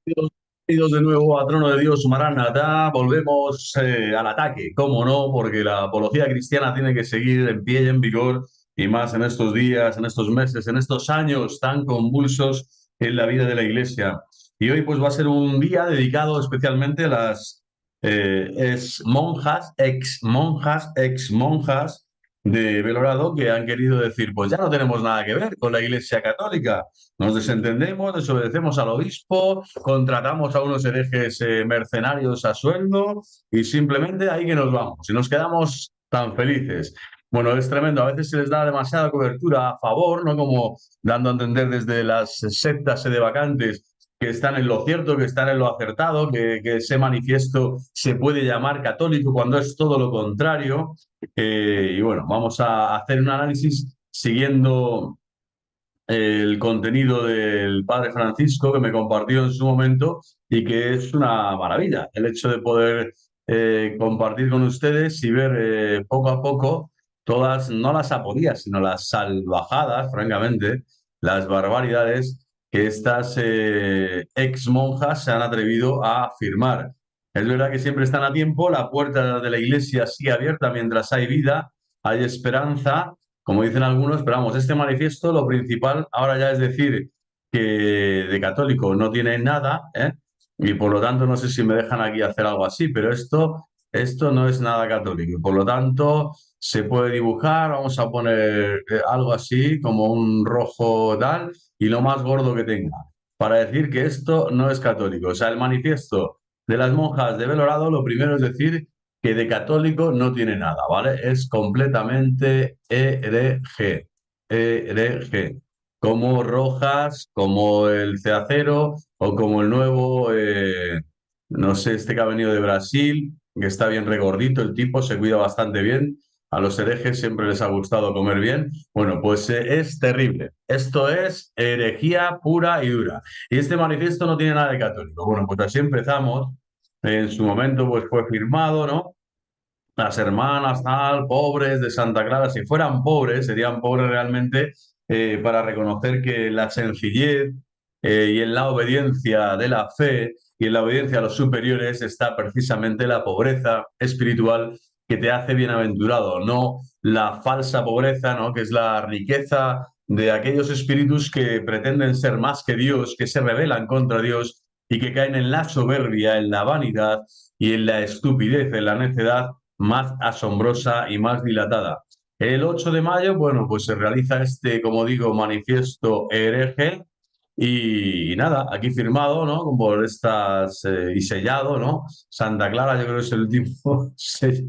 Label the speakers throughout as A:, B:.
A: Bienvenidos de nuevo a Trono de Dios, Maranatá. Volvemos al ataque, cómo no, porque la apología cristiana tiene que seguir en pie y en vigor, y más en estos días, en estos meses, en estos años tan convulsos en la vida de la Iglesia. Y hoy pues va a ser un día dedicado especialmente a las ex monjas de Belorado que han querido decir, pues ya no tenemos nada que ver con la Iglesia Católica. Nos desentendemos, desobedecemos al obispo, contratamos a unos herejes mercenarios a sueldo y simplemente ahí que nos vamos y nos quedamos tan felices. Bueno, es tremendo. A veces se les da demasiada cobertura a favor, ¿no? Como dando a entender desde las sectas sedevacantes que están en lo cierto, que están en lo acertado, que ese manifiesto se puede llamar católico cuando es todo lo contrario. Y bueno, vamos a hacer un análisis siguiendo el contenido del Padre Francisco que me compartió en su momento y que es una maravilla el hecho de poder compartir con ustedes y ver poco a poco todas, no las aporías, sino las salvajadas, francamente, las barbaridades que estas ex monjas se han atrevido a afirmar. Es verdad que siempre están a tiempo, la puerta de la iglesia sigue abierta mientras hay vida, hay esperanza, como dicen algunos, pero vamos, este manifiesto lo principal ahora ya es decir que de católico no tiene nada, ¿eh? Y por lo tanto no sé si me dejan aquí hacer algo así, pero esto no es nada católico. Y por lo tanto se puede dibujar, vamos a poner algo así como un rojo tal y lo más gordo que tenga, para decir que esto no es católico. O sea, el manifiesto de las monjas de Belorado, lo primero es decir que de católico no tiene nada, ¿vale? Es completamente hereje, hereje, como Rojas, como el Ceacero o como el nuevo, no sé, este que ha venido de Brasil, que está bien regordito, el tipo se cuida bastante bien. A los herejes siempre les ha gustado comer bien. Bueno, pues es terrible. Esto es herejía pura y dura. Y este manifiesto no tiene nada de católico. Bueno, pues así empezamos. En su momento, pues fue firmado, ¿no? Las hermanas, tal, pobres de Santa Clara, si fueran pobres, serían pobres realmente para reconocer que la sencillez y en la obediencia de la fe y en la obediencia a los superiores está precisamente la pobreza espiritual que te hace bienaventurado, no la falsa pobreza, ¿no? Que es la riqueza de aquellos espíritus que pretenden ser más que Dios, que se rebelan contra Dios y que caen en la soberbia, en la vanidad y en la estupidez, en la necedad más asombrosa y más dilatada. El 8 de mayo, bueno, pues se realiza este, como digo, manifiesto hereje y nada, aquí firmado, ¿no? Por estas y sellado, ¿no? Santa Clara, yo creo que es el último sello.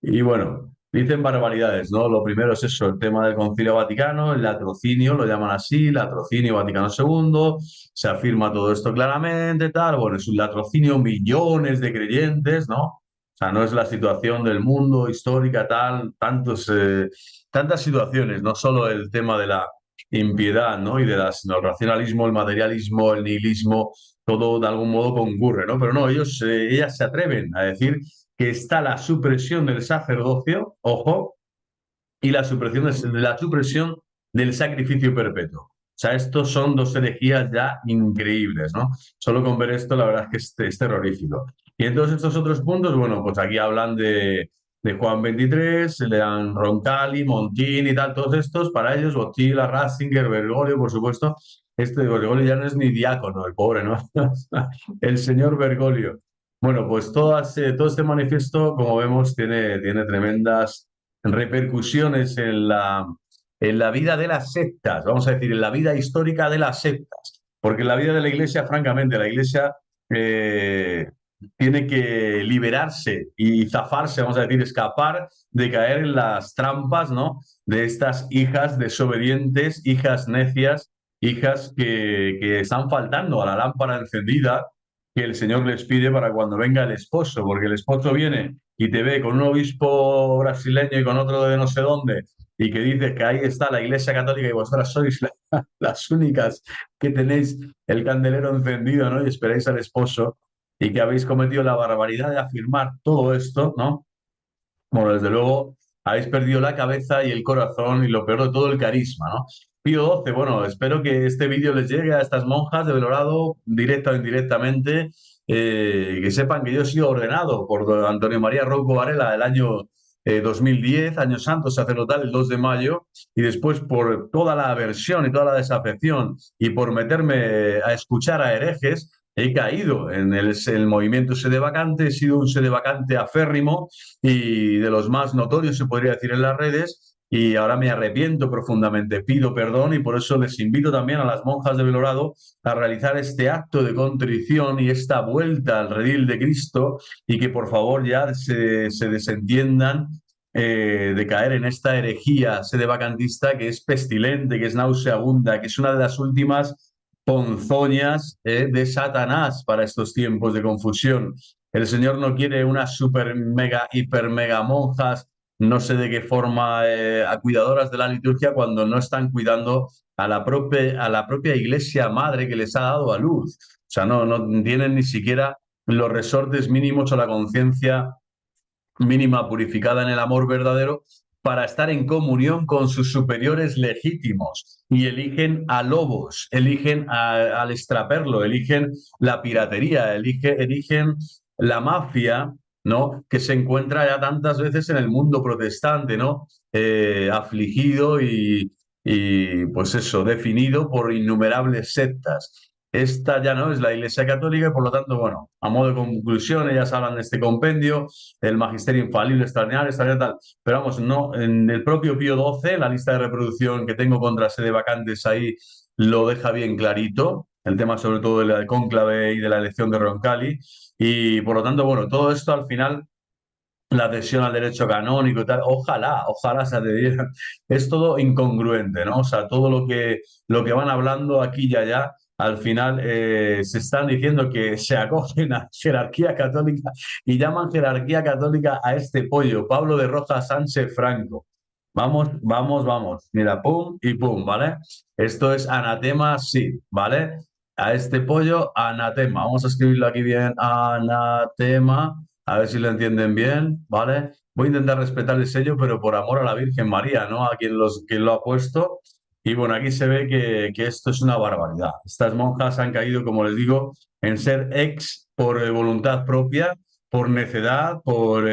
A: Y bueno, dicen barbaridades, ¿no? Lo primero es eso, el tema del Concilio Vaticano, el latrocinio, lo llaman así, latrocinio Vaticano II, se afirma todo esto claramente, tal, bueno, es un latrocinio, millones de creyentes, ¿no? O sea, no es la situación del mundo histórica, tal, tantas situaciones, no solo el tema de la impiedad, ¿no? Y de sino el racionalismo, el materialismo, el nihilismo, todo de algún modo concurre, ¿no? Pero no, ellas se atreven a decir que está la supresión del sacerdocio, ojo, y la supresión del sacrificio perpetuo. O sea, estos son dos herejías ya increíbles, ¿no? Solo con ver esto, la verdad es que es terrorífico. Y entonces estos otros puntos, bueno, pues aquí hablan de Juan 23, le dan Roncalli, Montini y tal, todos estos, para ellos, Botila, Ratzinger, Bergoglio, por supuesto. Este de Bergoglio ya no es ni diácono, el pobre, ¿no? El señor Bergoglio. Bueno, pues todo este manifiesto, como vemos, tiene tremendas repercusiones en la vida de las sectas, vamos a decir, en la vida histórica de las sectas. Porque en la vida de la Iglesia, francamente, la Iglesia eh, tiene que liberarse y zafarse, vamos a decir, escapar de caer en las trampas, ¿no? De estas hijas desobedientes, hijas necias, hijas que están faltando a la lámpara encendida que el Señor les pide para cuando venga el esposo, porque el esposo viene y te ve con un obispo brasileño y con otro de no sé dónde, y que dice que ahí está la Iglesia Católica y vosotras sois las únicas que tenéis el candelero encendido, ¿no? Y esperáis al esposo, y que habéis cometido la barbaridad de afirmar todo esto, ¿no? Bueno, desde luego habéis perdido la cabeza y el corazón y lo peor de todo, el carisma, ¿no? Pío XII, bueno, espero que este vídeo les llegue a estas monjas de Belorado, directa o indirectamente, que sepan que yo he sido ordenado por don Antonio María Rouco Varela el año 2010, año santo sacerdotal, el 2 de mayo, y después por toda la aversión y toda la desafección y por meterme a escuchar a herejes, he caído en el movimiento sedevacante, he sido un sedevacante aférrimo y de los más notorios, se podría decir, en las redes, y ahora me arrepiento profundamente, pido perdón y por eso les invito también a las monjas de Belorado a realizar este acto de contrición y esta vuelta al redil de Cristo y que por favor ya se desentiendan de caer en esta herejía sedevacantista que es pestilente, que es nauseabunda, que es una de las últimas ponzoñas de Satanás para estos tiempos de confusión. El Señor no quiere unas super mega, hiper mega monjas, no sé de qué forma, a cuidadoras de la liturgia cuando no están cuidando a la propia iglesia madre que les ha dado a luz. O sea, no tienen ni siquiera los resortes mínimos o la conciencia mínima purificada en el amor verdadero para estar en comunión con sus superiores legítimos y eligen a lobos, eligen al extraperlo, eligen la piratería, eligen la mafia, ¿no? Que se encuentra ya tantas veces en el mundo protestante, ¿no? Afligido y, pues eso, definido por innumerables sectas. Esta ya no es la Iglesia Católica y por lo tanto, bueno, a modo de conclusión, ellas hablan de este compendio, el magisterio infalible, extraordinario, extraordinario, tal. Pero vamos, no, en el propio Pío XII, la lista de reproducción que tengo contra sede vacantes ahí lo deja bien clarito, el tema sobre todo del cónclave y de la elección de Roncalli. Y por lo tanto, bueno, todo esto al final la adhesión al derecho canónico y tal, ojalá se adhieran. Es todo incongruente, ¿no? O sea, todo lo que van hablando aquí y allá, al final se están diciendo que se acogen a jerarquía católica y llaman jerarquía católica a este pollo, Pablo de Rojas Sánchez Franco. Vamos, vamos, vamos. Mira, pum y pum, ¿vale? Esto es anatema, sí, ¿vale? A este pollo, anatema. Vamos a escribirlo aquí bien, anatema. A ver si lo entienden bien, ¿vale? Voy a intentar respetar el sello, pero por amor a la Virgen María, ¿no? A quien lo ha puesto. Y bueno, aquí se ve que esto es una barbaridad. Estas monjas han caído, como les digo, en ser ex por voluntad propia, por necedad, por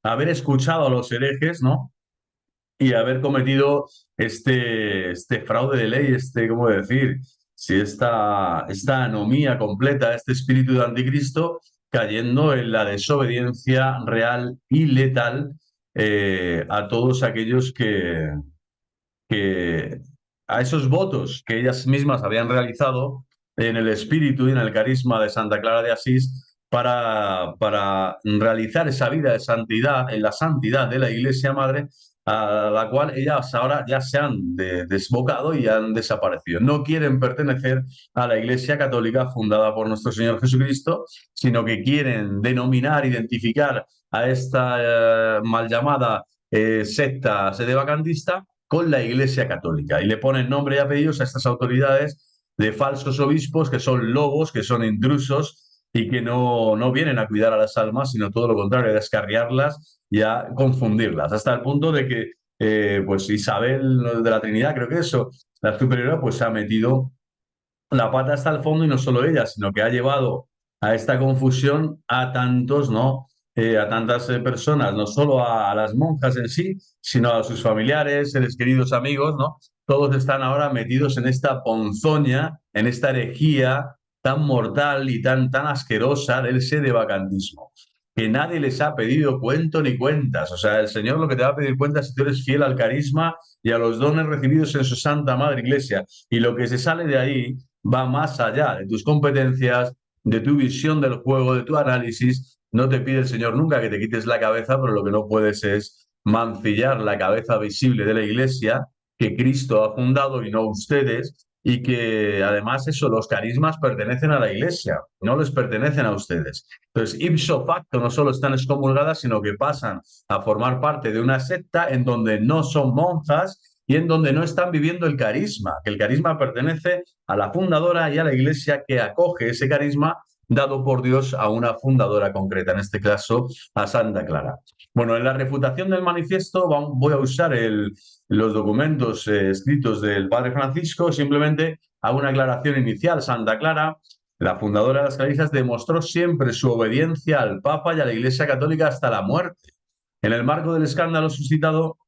A: haber escuchado a los herejes, ¿no? Y haber cometido este fraude de ley, ¿cómo decir? Si esta anomía completa, este espíritu de anticristo, cayendo en la desobediencia real y letal a todos aquellos que a esos votos que ellas mismas habían realizado en el espíritu y en el carisma de Santa Clara de Asís para realizar esa vida de santidad, en la santidad de la Iglesia Madre, a la cual ellas ahora ya se han desbocado y han desaparecido. No quieren pertenecer a la Iglesia Católica fundada por nuestro Señor Jesucristo, sino que quieren denominar, identificar a esta mal llamada secta sedevacantista con la Iglesia Católica y le ponen nombre y apellidos a estas autoridades de falsos obispos que son lobos, que son intrusos y que no vienen a cuidar a las almas, sino todo lo contrario, a descarriarlas y a confundirlas, hasta el punto de que pues Isabel de la Trinidad, creo que eso, la superiora, pues se ha metido la pata hasta el fondo y no solo ella, sino que ha llevado a esta confusión a tantos, ¿no? A tantas personas, no solo a las monjas en sí, sino a sus familiares, seres queridos, amigos, ¿no? Todos están ahora metidos en esta ponzoña, en esta herejía tan mortal y tan asquerosa del sedevacantismo, que nadie les ha pedido cuento ni cuentas. O sea, el Señor lo que te va a pedir cuentas si tú eres fiel al carisma y a los dones recibidos en su Santa Madre Iglesia. Y lo que se sale de ahí va más allá de tus competencias, de tu visión del juego, de tu análisis. No te pide el Señor nunca que te quites la cabeza, pero lo que no puedes es mancillar la cabeza visible de la Iglesia que Cristo ha fundado y no ustedes, y que además eso, los carismas pertenecen a la Iglesia, no les pertenecen a ustedes. Entonces, ipso facto, no solo están excomulgadas, sino que pasan a formar parte de una secta en donde no son monjas y en donde no están viviendo el carisma, que el carisma pertenece a la fundadora y a la Iglesia que acoge ese carisma dado por Dios a una fundadora concreta, en este caso a Santa Clara. Bueno, en la refutación del manifiesto voy a usar los documentos escritos del Padre Francisco. Simplemente hago una aclaración inicial. Santa Clara, la fundadora de las Clarisas, demostró siempre su obediencia al Papa y a la Iglesia Católica hasta la muerte. En el marco del escándalo suscitado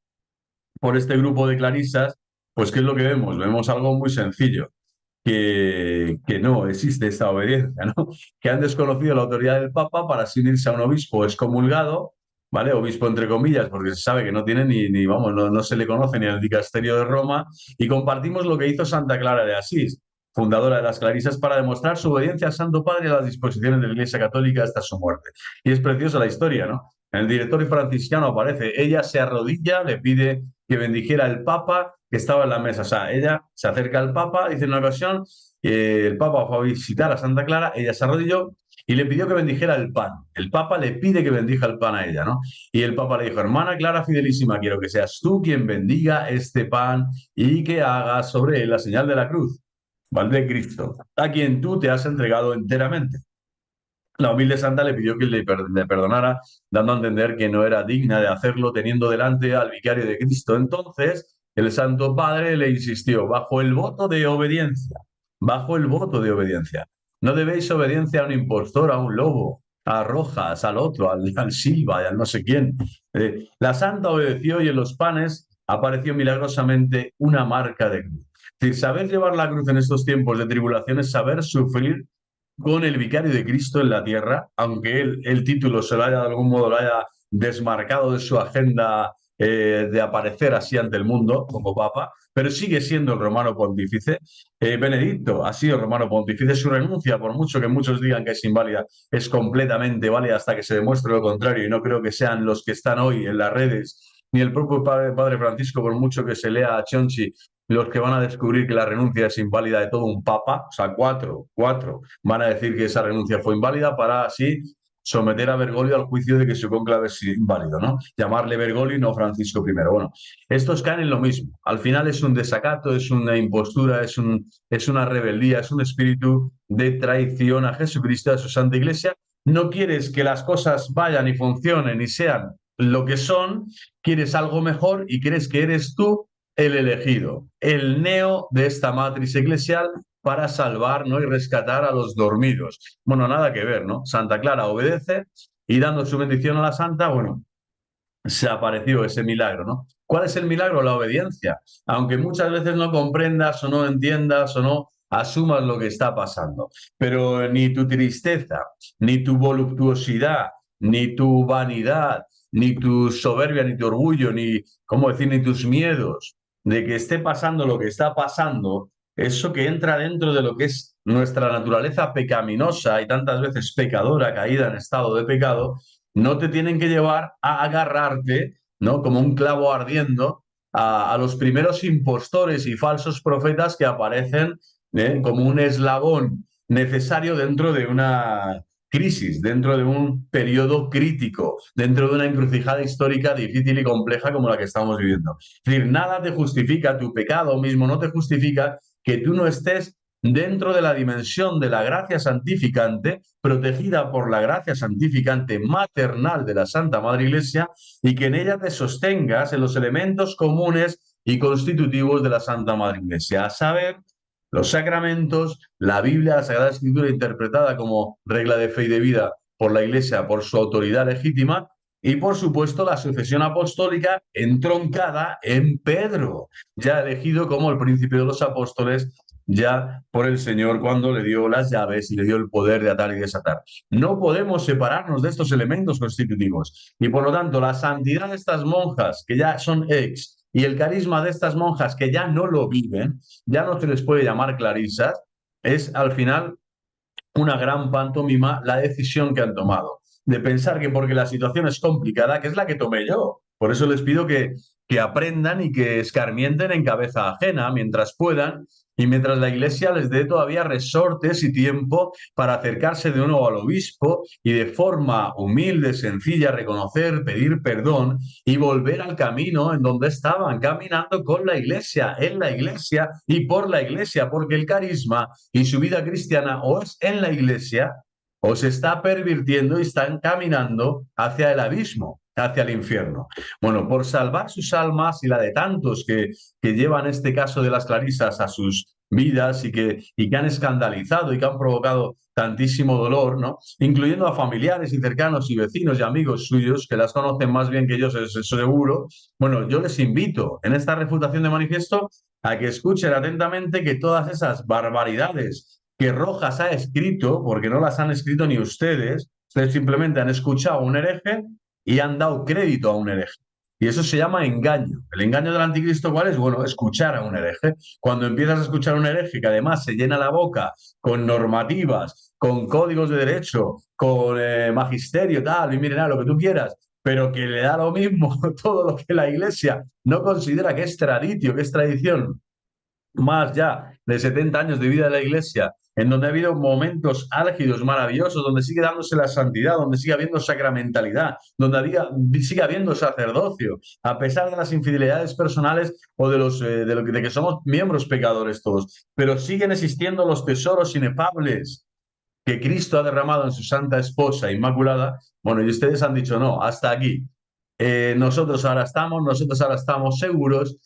A: por este grupo de clarisas, pues ¿qué es lo que vemos? Vemos algo muy sencillo, que no existe esta obediencia, ¿no? Que han desconocido la autoridad del Papa para así unirse a un obispo excomulgado, ¿vale? Obispo entre comillas, porque se sabe que no tiene ni vamos, no se le conoce ni en el dicasterio de Roma, y compartimos lo que hizo Santa Clara de Asís, fundadora de las Clarisas, para demostrar su obediencia al Santo Padre y a las disposiciones de la Iglesia Católica hasta su muerte. Y es preciosa la historia, ¿no? En el directorio franciscano aparece, ella se arrodilla, le pide que bendijera el Papa que estaba en la mesa. O sea, ella se acerca al Papa, dice en una ocasión, el Papa fue a visitar a Santa Clara, ella se arrodilló y le pidió que bendijera el pan. El Papa le pide que bendija el pan a ella, ¿no? Y el Papa le dijo, hermana Clara Fidelísima, quiero que seas tú quien bendiga este pan y que hagas sobre él la señal de la cruz, ¿vale? De Cristo, a quien tú te has entregado enteramente. La humilde santa le pidió que le perdonara, dando a entender que no era digna de hacerlo teniendo delante al vicario de Cristo. Entonces, el Santo Padre le insistió, bajo el voto de obediencia. No debéis obediencia a un impostor, a un lobo, a Rojas, al otro, al Silva y al no sé quién. La santa obedeció y en los panes apareció milagrosamente una marca de cruz. Es decir, saber llevar la cruz en estos tiempos de tribulación es saber sufrir con el vicario de Cristo en la tierra, aunque el título se lo haya de algún modo lo haya desmarcado de su agenda de aparecer así ante el mundo como papa, pero sigue siendo el romano pontífice. Benedicto ha sido romano pontífice. Su renuncia, por mucho que muchos digan que es inválida, es completamente válida hasta que se demuestre lo contrario, y no creo que sean los que están hoy en las redes ni el propio padre Francisco, por mucho que se lea a Chonchi, los que van a descubrir que la renuncia es inválida de todo un papa. O sea, cuatro van a decir que esa renuncia fue inválida para así someter a Bergoglio al juicio de que su cónclave es inválido, ¿no? Llamarle Bergoglio y no Francisco I. Bueno, estos caen en lo mismo. Al final es un desacato, es una impostura, es una rebeldía, es un espíritu de traición a Jesucristo, a su Santa Iglesia. No quieres que las cosas vayan y funcionen y sean lo que son, quieres algo mejor y crees que eres tú el elegido, el neo de esta matriz eclesial para salvar, ¿no? Y rescatar a los dormidos. Bueno, nada que ver, ¿no? Santa Clara obedece y dando su bendición a la santa, bueno, se apareció ese milagro, ¿no? ¿Cuál es el milagro? La obediencia. Aunque muchas veces no comprendas o no entiendas o no asumas lo que está pasando. Pero ni tu tristeza, ni tu voluptuosidad, ni tu vanidad, ni tu soberbia, ni tu orgullo, ni, ¿cómo decir?, ni tus miedos de que esté pasando lo que está pasando, eso que entra dentro de lo que es nuestra naturaleza pecaminosa y tantas veces pecadora, caída en estado de pecado, no te tienen que llevar a agarrarte, ¿no? Como un clavo ardiendo a los primeros impostores y falsos profetas que aparecen como un eslabón necesario dentro de una crisis, dentro de un periodo crítico, dentro de una encrucijada histórica difícil y compleja como la que estamos viviendo. Es decir, nada te justifica, tu pecado mismo no te justifica que tú no estés dentro de la dimensión de la gracia santificante, protegida por la gracia santificante maternal de la Santa Madre Iglesia, y que en ella te sostengas en los elementos comunes y constitutivos de la Santa Madre Iglesia, a saber, los sacramentos, la Biblia, la Sagrada Escritura interpretada como regla de fe y de vida por la Iglesia, por su autoridad legítima, y por supuesto la sucesión apostólica entroncada en Pedro, ya elegido como el príncipe de los apóstoles ya por el Señor cuando le dio las llaves y le dio el poder de atar y desatar. No podemos separarnos de estos elementos constitutivos y por lo tanto la santidad de estas monjas que ya son ex y el carisma de estas monjas que ya no lo viven, ya no se les puede llamar clarisas, es al final una gran pantomima la decisión que han tomado de pensar que porque la situación es complicada, que es la que tomé yo. Por eso les pido que aprendan y que escarmienten en cabeza ajena mientras puedan y mientras la Iglesia les dé todavía resortes y tiempo para acercarse de nuevo al obispo y de forma humilde, sencilla, reconocer, pedir perdón y volver al camino en donde estaban, caminando con la Iglesia, en la Iglesia y por la Iglesia, porque el carisma y su vida cristiana o es en la Iglesia o se está pervirtiendo y están caminando hacia el abismo, hacia el infierno. Bueno, por salvar sus almas y la de tantos que llevan este caso de las clarisas a sus vidas y que han escandalizado y que han provocado tantísimo dolor, ¿no? Incluyendo a familiares y cercanos y vecinos y amigos suyos que las conocen más bien que ellos, eso seguro. Bueno, yo les invito en esta refutación de manifiesto a que escuchen atentamente que todas esas barbaridades que Rojas ha escrito, porque no las han escrito ni ustedes simplemente han escuchado a un hereje y han dado crédito a un hereje. Y eso se llama engaño. ¿El engaño del anticristo cuál es? Bueno, escuchar a un hereje. Cuando empiezas a escuchar a un hereje que además se llena la boca con normativas, con códigos de derecho, con magisterio, tal, y miren, lo que tú quieras, pero que le da lo mismo todo lo que la Iglesia no considera que es traditio, que es tradición, más ya de 70 años de vida de la Iglesia, en donde ha habido momentos álgidos, maravillosos, donde sigue dándose la santidad, donde sigue habiendo sacramentalidad, donde sigue habiendo sacerdocio, a pesar de las infidelidades personales o de que somos miembros pecadores todos, pero siguen existiendo los tesoros inefables que Cristo ha derramado en su santa esposa inmaculada. Bueno, y ustedes han dicho, no, hasta aquí. Nosotros ahora estamos seguros,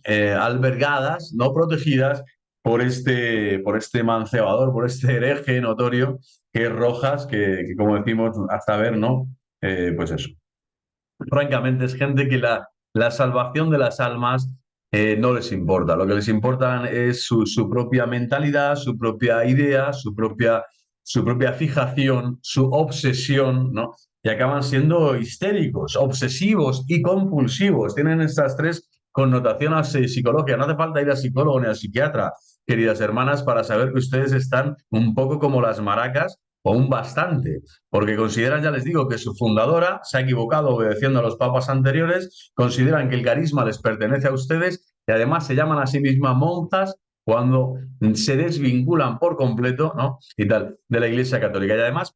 A: albergadas, no protegidas por este mancebador, por este hereje notorio que es Rojas, que como decimos, hasta ver, ¿no? Pues eso. Francamente, es gente que la salvación de las almas no les importa. Lo que les importa es su propia mentalidad, su propia idea, su propia fijación, su obsesión, ¿no? Y acaban siendo histéricos, obsesivos y compulsivos. Tienen estas tres connotaciones psicológicas. No hace falta ir a psicólogo ni a psiquiatra, queridas hermanas, para saber que ustedes están un poco como las maracas o un bastante, porque consideran, ya les digo, que su fundadora se ha equivocado obedeciendo a los papas anteriores, consideran que el carisma les pertenece a ustedes y además se llaman a sí mismas monjas cuando se desvinculan por completo, ¿no? Y tal, de la Iglesia Católica. Y además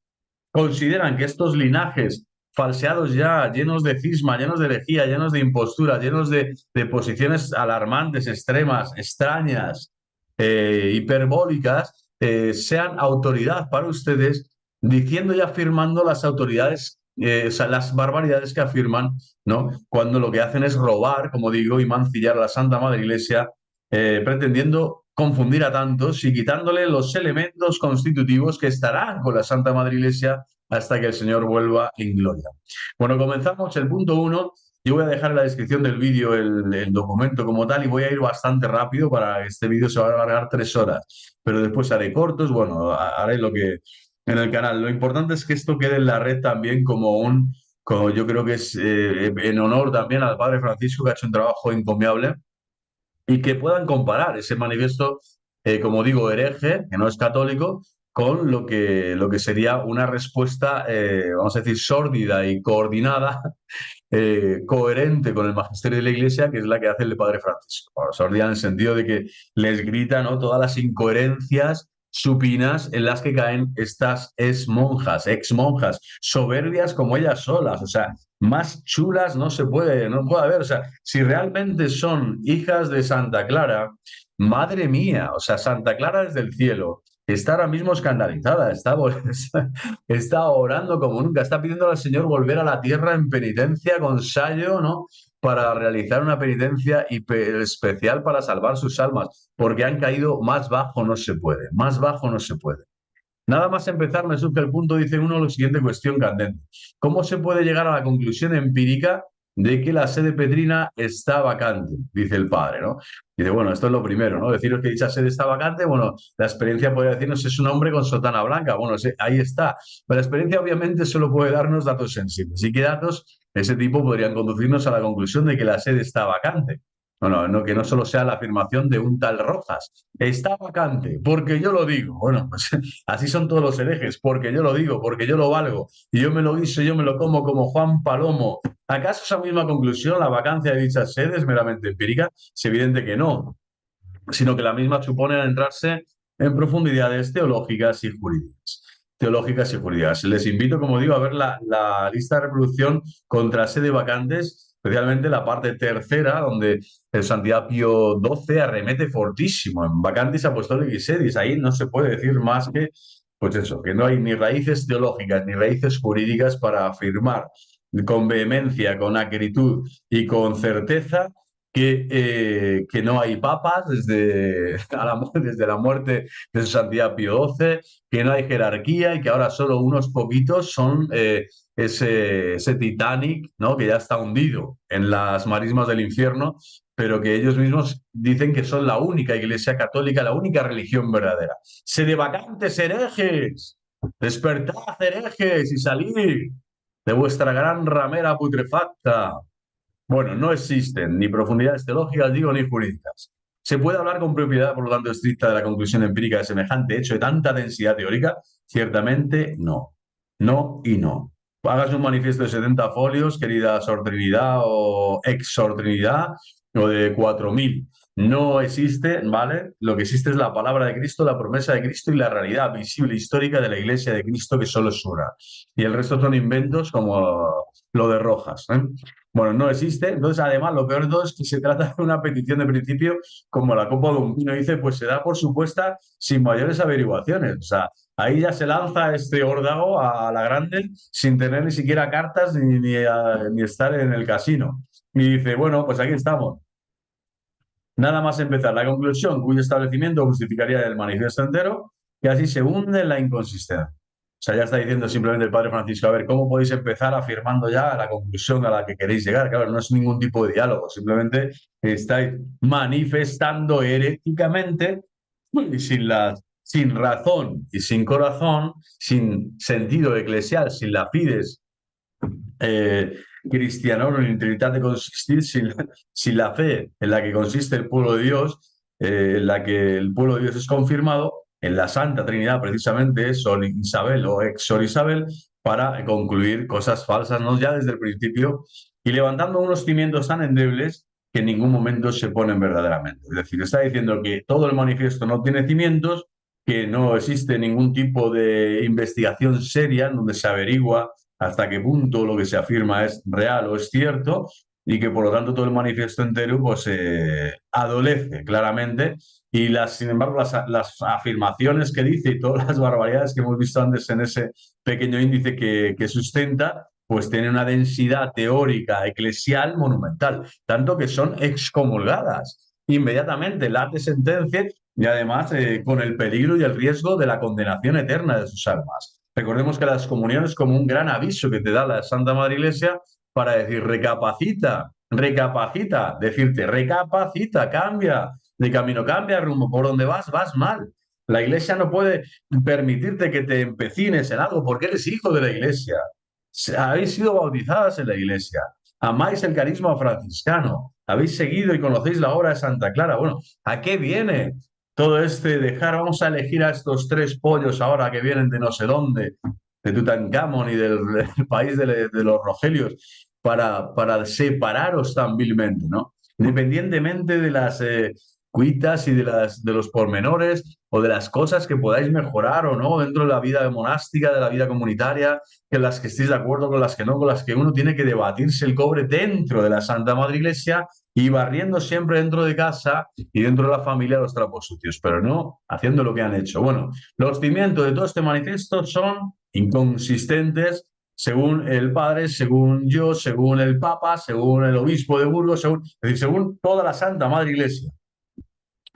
A: consideran que estos linajes falseados ya, llenos de cisma, llenos de herejía, llenos de impostura, llenos de posiciones alarmantes, extremas, extrañas, hiperbólicas, sean autoridad para ustedes, diciendo y afirmando las autoridades, o sea, las barbaridades que afirman, ¿no? Cuando lo que hacen es robar, como digo, y mancillar a la Santa Madre Iglesia, pretendiendo confundir a tantos y quitándole los elementos constitutivos que estarán con la Santa Madre Iglesia hasta que el Señor vuelva en gloria. Bueno, comenzamos el punto 1. Yo voy a dejar en la descripción del vídeo el documento como tal y voy a ir bastante rápido para que este vídeo se va a alargar 3 horas, pero después haré cortos, bueno, haré lo que en el canal. Lo importante es que esto quede en la red también como yo creo que es en honor también al Padre Francisco, que ha hecho un trabajo encomiable y que puedan comparar ese manifiesto, como digo, hereje, que no es católico, con lo que sería una respuesta, vamos a decir, sórdida y coordinada, coherente con el magisterio de la Iglesia, que es la que hace el Padre Francisco. Bueno, sórdida en el sentido de que les grita, ¿no?, todas las incoherencias supinas en las que caen estas ex monjas, soberbias como ellas solas, o sea, más chulas no puede haber, o sea, si realmente son hijas de Santa Clara, madre mía, o sea, Santa Clara desde el cielo está ahora mismo escandalizada, está orando como nunca, está pidiendo al Señor volver a la tierra en penitencia con sayo, ¿no? Para realizar una penitencia especial para salvar sus almas, porque han caído más bajo no se puede, más bajo no se puede. Nada más empezar, me surge el punto, dice uno, la siguiente cuestión candente. ¿Cómo se puede llegar a la conclusión empírica de que la sede petrina está vacante? Dice el padre, ¿no? Dice, bueno, esto es lo primero, ¿no? Deciros que dicha sede está vacante, bueno, la experiencia podría decirnos es un hombre con sotana blanca, bueno, ahí está. Pero la experiencia obviamente solo puede darnos datos sensibles. ¿Y qué datos de ese tipo podrían conducirnos a la conclusión de que la sede está vacante? Bueno, no, que no solo sea la afirmación de un tal Rojas, está vacante, porque yo lo digo. Bueno, pues así son todos los herejes, porque yo lo digo, porque yo lo valgo, y yo me lo guiso, yo me lo como Juan Palomo. ¿Acaso esa misma conclusión, la vacancia de dichas sedes, es meramente empírica? Es evidente que no, sino que la misma supone adentrarse en profundidades teológicas y jurídicas. Teológicas y jurídicas. Les invito, como digo, a ver la lista de reproducción contra sede vacantes, especialmente la parte tercera, donde el Santidad Pío XII arremete fortísimo en vacantis apostolicis sedis. Ahí no se puede decir más que pues eso, que no hay ni raíces teológicas ni raíces jurídicas para afirmar con vehemencia, con acritud y con certeza que no hay papas desde la muerte de su santidad Pío XII, que no hay jerarquía y que ahora solo unos poquitos son ese Titanic, ¿no? Que ya está hundido en las marismas del infierno, pero que ellos mismos dicen que son la única iglesia católica, la única religión verdadera. Sede vacantes, herejes, despertad, herejes, y salid de vuestra gran ramera putrefacta. Bueno, no existen ni profundidades teológicas, digo, ni jurídicas. ¿Se puede hablar con propiedad, por lo tanto, estricta de la conclusión empírica de semejante hecho de tanta densidad teórica? Ciertamente no. No y no. Hagas un manifiesto de 70 folios, querida Sor Trinidad o ex Sor Trinidad, o de 4.000. No existe, ¿vale? Lo que existe es la palabra de Cristo, la promesa de Cristo y la realidad visible histórica de la Iglesia de Cristo, que solo es una. Y el resto son inventos como lo de Rojas, ¿eh? Bueno, no existe. Entonces, además, lo peor de todo es que se trata de una petición de principio, como la copa de un pino dice, pues se da por supuesta sin mayores averiguaciones. O sea, ahí ya se lanza este órdago a la grande sin tener ni siquiera cartas ni estar en el casino. Y dice, bueno, pues aquí estamos. Nada más empezar la conclusión, cuyo establecimiento justificaría el manifiesto entero, que así se hunde en la inconsistencia. O sea, ya está diciendo simplemente el padre Francisco, a ver, ¿cómo podéis empezar afirmando ya la conclusión a la que queréis llegar? Claro, no es ningún tipo de diálogo, simplemente estáis manifestando heréticamente y sin razón y sin corazón, sin sentido eclesial, sin la fides cristiano en integridad de consistir sin la fe en la que consiste el pueblo de Dios, en la que el pueblo de Dios es confirmado, en la Santa Trinidad precisamente, Sor Isabel o ex Sor Isabel, para concluir cosas falsas, ¿no? Ya desde el principio, y levantando unos cimientos tan endebles que en ningún momento se ponen verdaderamente. Es decir, está diciendo que todo el manifiesto no tiene cimientos, que no existe ningún tipo de investigación seria en donde se averigua hasta qué punto lo que se afirma es real o es cierto y que por lo tanto todo el manifiesto entero pues adolece claramente y sin embargo las afirmaciones que dice y todas las barbaridades que hemos visto antes en ese pequeño índice que sustenta pues tienen una densidad teórica eclesial monumental, tanto que son excomulgadas inmediatamente, late sentencia y además con el peligro y el riesgo de la condenación eterna de sus almas. Recordemos que la excomunión es como un gran aviso que te da la Santa Madre Iglesia para decir, recapacita, recapacita, decirte, recapacita, cambia de camino, cambia rumbo, por donde vas mal. La Iglesia no puede permitirte que te empecines en algo porque eres hijo de la Iglesia. Habéis sido bautizadas en la Iglesia, amáis el carisma franciscano, habéis seguido y conocéis la obra de Santa Clara. Bueno, ¿a qué viene todo este dejar? Vamos a elegir a estos tres pollos ahora que vienen de no sé dónde, de Tutankamón y del país de los Rogelios, para separaros tan vilmente, ¿no? Independientemente de las cuitas y de los pormenores o de las cosas que podáis mejorar o no dentro de la vida monástica, de la vida comunitaria, que las que estéis de acuerdo, con las que no, con las que uno tiene que debatirse el cobre dentro de la Santa Madre Iglesia y barriendo siempre dentro de casa y dentro de la familia los trapos sucios, pero no haciendo lo que han hecho. Bueno, los cimientos de todo este manifiesto son inconsistentes según el padre, según yo, según el papa, según el obispo de Burgos, es decir, según toda la Santa Madre Iglesia.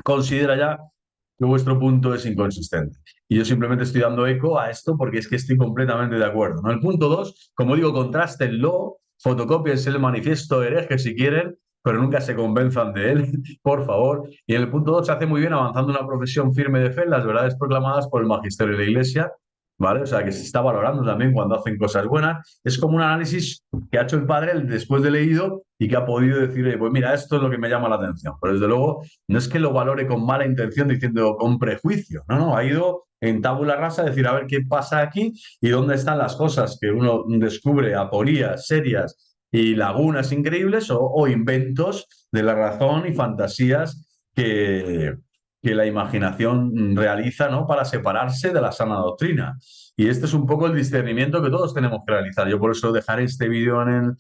A: Considera ya que vuestro punto es inconsistente. Y yo simplemente estoy dando eco a esto porque es que estoy completamente de acuerdo, ¿no? El punto 2, como digo, contrástenlo, fotocópiense el manifiesto hereje si quieren, pero nunca se convenzan de él, por favor. Y en el punto 2 se hace muy bien avanzando una profesión firme de fe en las verdades proclamadas por el magisterio de la Iglesia, ¿vale? O sea, que se está valorando también cuando hacen cosas buenas. Es como un análisis que ha hecho el padre después de leído y que ha podido decir, pues mira, esto es lo que me llama la atención. Pero desde luego no es que lo valore con mala intención diciendo con prejuicio, no, ha ido en tabula rasa a decir a ver qué pasa aquí y dónde están las cosas que uno descubre aporías serias y lagunas increíbles o inventos de la razón y fantasías que la imaginación realiza, ¿no? Para separarse de la sana doctrina. Y este es un poco el discernimiento que todos tenemos que realizar. Yo por eso dejaré este vídeo en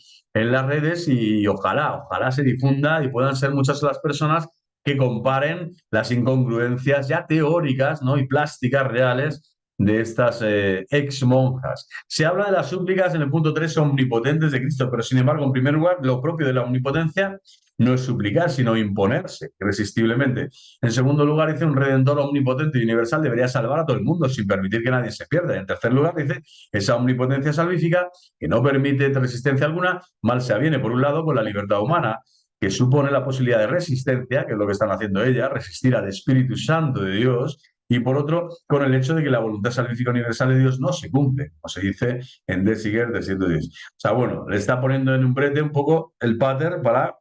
A: las redes y ojalá se difunda y puedan ser muchas las personas que comparen las incongruencias ya teóricas, ¿no? Y plásticas reales de estas ex monjas. Se habla de las súplicas en el punto 3 omnipotentes de Cristo, pero sin embargo, en primer lugar, lo propio de la omnipotencia no es suplicar, sino imponerse irresistiblemente. En segundo lugar, dice un redentor omnipotente y universal debería salvar a todo el mundo sin permitir que nadie se pierda. Y en tercer lugar, dice esa omnipotencia salvífica que no permite resistencia alguna, mal se aviene, por un lado, con la libertad humana, que supone la posibilidad de resistencia, que es lo que están haciendo ellas, resistir al Espíritu Santo de Dios, y por otro, con el hecho de que la voluntad salvífica universal de Dios no se cumple, como se dice en De Sigue, de 110. O sea, bueno, le está poniendo en un brete un poco el pater para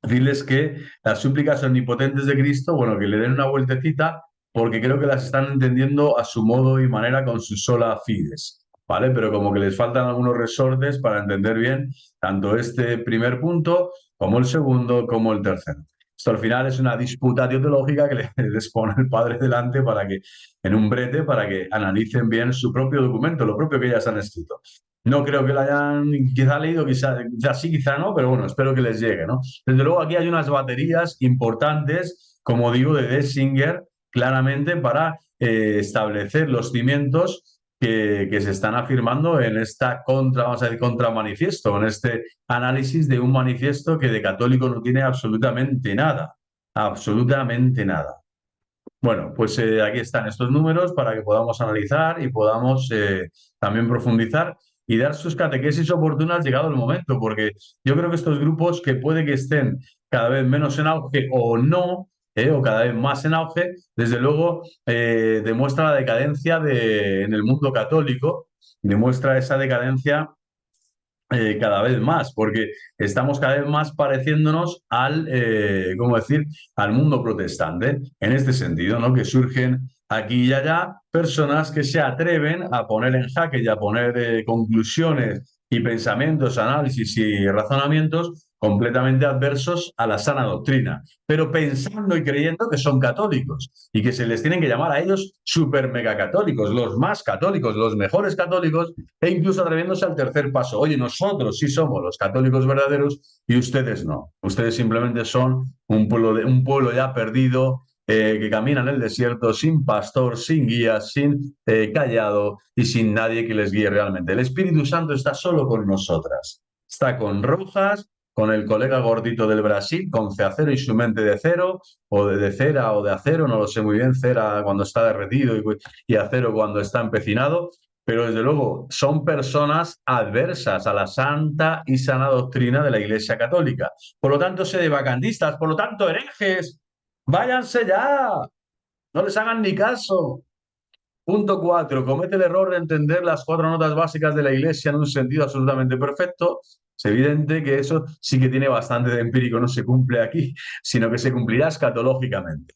A: decirles que las súplicas omnipotentes de Cristo, bueno, que le den una vueltecita, porque creo que las están entendiendo a su modo y manera con su sola fides, ¿vale? Pero como que les faltan algunos resortes para entender bien tanto este primer punto, como el segundo, como el tercero. Esto al final es una disputa teológica que les pone el padre delante para que, en un brete, para que analicen bien su propio documento, lo propio que ellas han escrito. No creo que lo hayan quizá leído, quizá sí, quizá no, pero bueno, espero que les llegue, ¿no? Desde luego aquí hay unas baterías importantes, como digo, de Dessinger, claramente para establecer los cimientos que se están afirmando en esta vamos a decir, contramanifiesto, en este análisis de un manifiesto que de católico no tiene absolutamente nada, absolutamente nada. Bueno, pues aquí están estos números para que podamos analizar y podamos también profundizar y dar sus catequesis oportunas llegado el momento, porque yo creo que estos grupos que puede que estén cada vez menos en auge o no, o cada vez más en auge, desde luego demuestra la decadencia en el mundo católico, demuestra esa decadencia cada vez más, porque estamos cada vez más pareciéndonos ¿cómo decir?, al mundo protestante, en este sentido, ¿no? Que surgen aquí y allá personas que se atreven a poner en jaque y a poner conclusiones y pensamientos, análisis y razonamientos completamente adversos a la sana doctrina, pero pensando y creyendo que son católicos y que se les tienen que llamar a ellos super mega católicos, los más católicos, los mejores católicos, e incluso atreviéndose al tercer paso. Oye, nosotros sí somos los católicos verdaderos y ustedes no. Ustedes simplemente son un pueblo ya perdido, que camina en el desierto sin pastor, sin guía, sin callado y sin nadie que les guíe realmente. El Espíritu Santo está solo con nosotras. Está con Rojas, con el colega gordito del Brasil, con Ceacero y su mente de cero, o de cera o de acero, no lo sé muy bien, cera cuando está derretido y acero cuando está empecinado, pero desde luego son personas adversas a la santa y sana doctrina de la Iglesia Católica. Por lo tanto, sedevacandistas, por lo tanto, herejes, váyanse ya, no les hagan ni caso. Punto 4. Comete el error de entender las 4 notas básicas de la Iglesia en un sentido absolutamente perfecto. Es evidente que eso sí que tiene bastante de empírico, no se cumple aquí, sino que se cumplirá escatológicamente.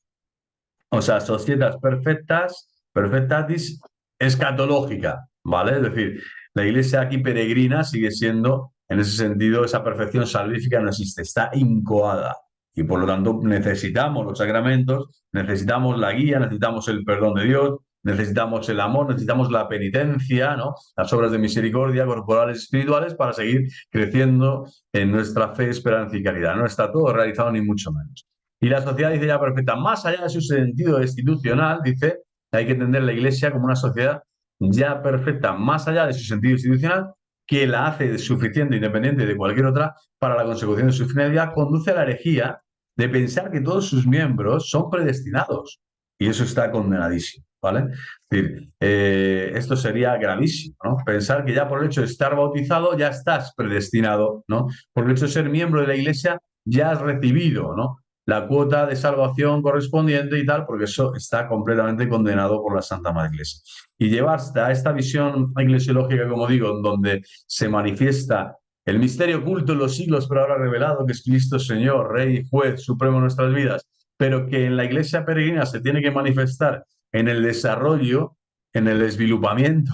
A: O sea, societas perfectas, perfectatis escatológica, ¿vale? Es decir, la iglesia aquí peregrina sigue siendo, en ese sentido, esa perfección salvífica no existe, está incoada. Y por lo tanto necesitamos los sacramentos, necesitamos la guía, necesitamos el perdón de Dios, necesitamos el amor, necesitamos la penitencia, ¿no? Las obras de misericordia corporales y espirituales para seguir creciendo en nuestra fe, esperanza y caridad. No está todo realizado ni mucho menos. Y la sociedad dice ya perfecta, más allá de su sentido institucional, dice, hay que entender la Iglesia como una sociedad ya perfecta, más allá de su sentido institucional, que la hace suficiente, independiente de cualquier otra, para la consecución de su finalidad, conduce a la herejía de pensar que todos sus miembros son predestinados. Y eso está condenadísimo, ¿vale? Es decir, esto sería gravísimo, ¿no? Pensar que ya por el hecho de estar bautizado ya estás predestinado, ¿no? Por el hecho de ser miembro de la Iglesia ya has recibido, ¿no?, la cuota de salvación correspondiente y tal, porque eso está completamente condenado por la Santa Madre Iglesia. Y llevar hasta esta visión eclesiológica, como digo, en donde se manifiesta el misterio oculto en los siglos, pero ahora revelado, que es Cristo Señor, Rey, Juez, Supremo de nuestras vidas, pero que en la Iglesia peregrina se tiene que manifestar en el desarrollo, en el desvilupamiento,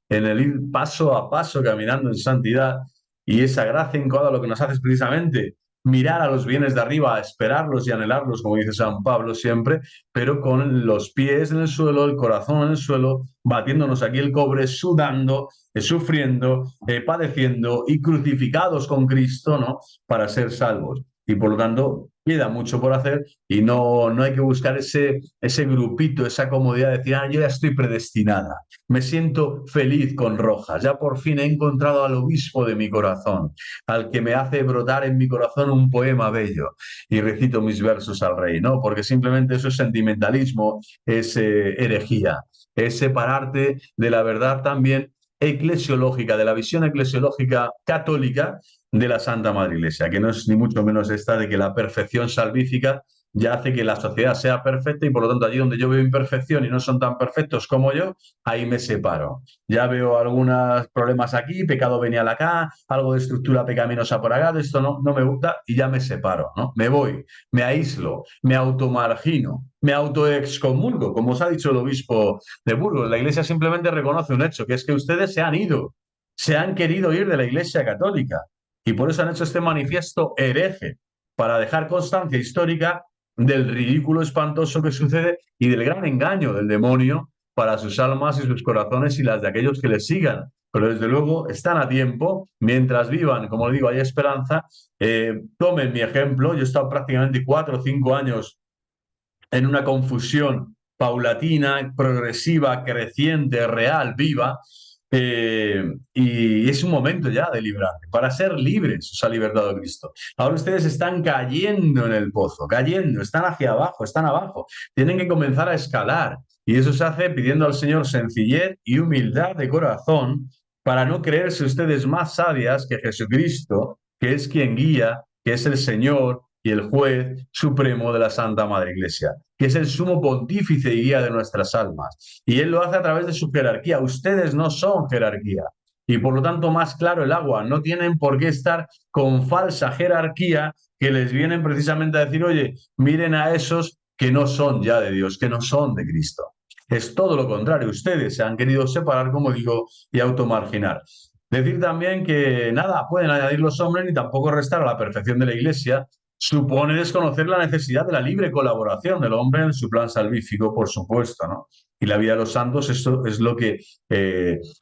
A: en el ir paso a paso caminando en santidad, y esa gracia incoada lo que nos hace es precisamente mirar a los bienes de arriba, esperarlos y anhelarlos, como dice San Pablo siempre, pero con los pies en el suelo, el corazón en el suelo, batiéndonos aquí el cobre, sudando, sufriendo, padeciendo y crucificados con Cristo, ¿no?, para ser salvos. Y por lo tanto, queda mucho por hacer y no hay que buscar ese grupito, esa comodidad de decir, yo ya estoy predestinada, me siento feliz con Rojas, ya por fin he encontrado al obispo de mi corazón, al que me hace brotar en mi corazón un poema bello y recito mis versos al rey, ¿no? Porque simplemente eso es sentimentalismo, es herejía, es separarte de la verdad también eclesiológica, de la visión eclesiológica católica de la Santa Madre Iglesia, que no es ni mucho menos esta de que la perfección salvífica ya hace que la sociedad sea perfecta y por lo tanto allí donde yo veo imperfección y no son tan perfectos como yo, ahí me separo. Ya veo algunos problemas aquí, pecado venial acá, algo de estructura pecaminosa por acá, de esto no me gusta y ya me separo, ¿no? Me voy, me aíslo, me automargino, me autoexcomulgo, como os ha dicho el obispo de Burgos. La Iglesia simplemente reconoce un hecho, que es que ustedes se han ido, se han querido ir de la Iglesia católica. Y por eso han hecho este manifiesto hereje, para dejar constancia histórica del ridículo espantoso que sucede y del gran engaño del demonio para sus almas y sus corazones y las de aquellos que les sigan. Pero desde luego están a tiempo, mientras vivan, como digo, hay esperanza, tomen mi ejemplo. Yo he estado prácticamente 4 o 5 años en una confusión paulatina, progresiva, creciente, real, viva. Y es un momento ya de librarse. Para ser libres os ha libertado Cristo. Ahora ustedes están cayendo en el pozo, cayendo, están hacia abajo, están abajo. Tienen que comenzar a escalar. Y eso se hace pidiendo al Señor sencillez y humildad de corazón para no creerse ustedes más sabias que Jesucristo, que es quien guía, que es el Señor y el juez supremo de la Santa Madre Iglesia, que es el sumo pontífice y guía de nuestras almas. Y él lo hace a través de su jerarquía. Ustedes no son jerarquía. Y por lo tanto, más claro el agua. No tienen por qué estar con falsa jerarquía que les vienen precisamente a decir, oye, miren a esos que no son ya de Dios, que no son de Cristo. Es todo lo contrario. Ustedes se han querido separar, como digo, y automarginar. Decir también que nada pueden añadir los hombres ni tampoco restar a la perfección de la Iglesia, supone desconocer la necesidad de la libre colaboración del hombre en su plan salvífico, por supuesto, ¿no? Y la vida de los santos, esto es lo que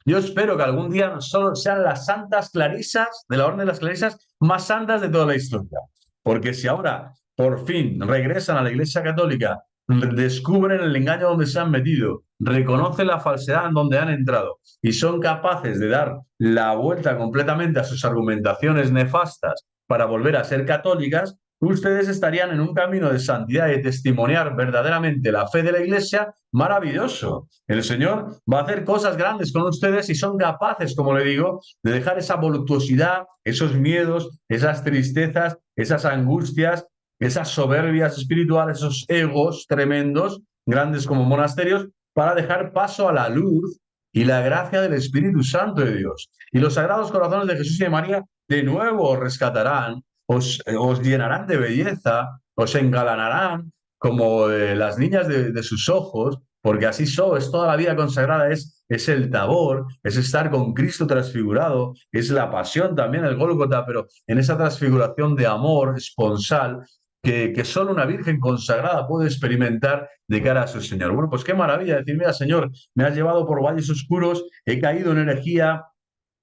A: yo espero que algún día solo sean las santas clarisas, de la orden de las clarisas, más santas de toda la historia. Porque si ahora por fin regresan a la Iglesia Católica, descubren el engaño donde se han metido, reconocen la falsedad en donde han entrado y son capaces de dar la vuelta completamente a sus argumentaciones nefastas para volver a ser católicas, ustedes estarían en un camino de santidad y de testimoniar verdaderamente la fe de la Iglesia maravilloso. El Señor va a hacer cosas grandes con ustedes y son capaces, como le digo, de dejar esa voluptuosidad, esos miedos, esas tristezas, esas angustias, esas soberbias espirituales, esos egos tremendos, grandes como monasterios, para dejar paso a la luz y la gracia del Espíritu Santo de Dios. Y los sagrados corazones de Jesús y de María de nuevo os rescatarán, os llenarán de belleza, os engalanarán como las niñas de sus ojos, porque así sois, toda la vida consagrada es el tabor, es estar con Cristo transfigurado, es la pasión también, el Gólgota, pero en esa transfiguración de amor esponsal que solo una virgen consagrada puede experimentar de cara a su Señor. Bueno, pues qué maravilla decir, mira, Señor, me has llevado por valles oscuros, he caído en herejía,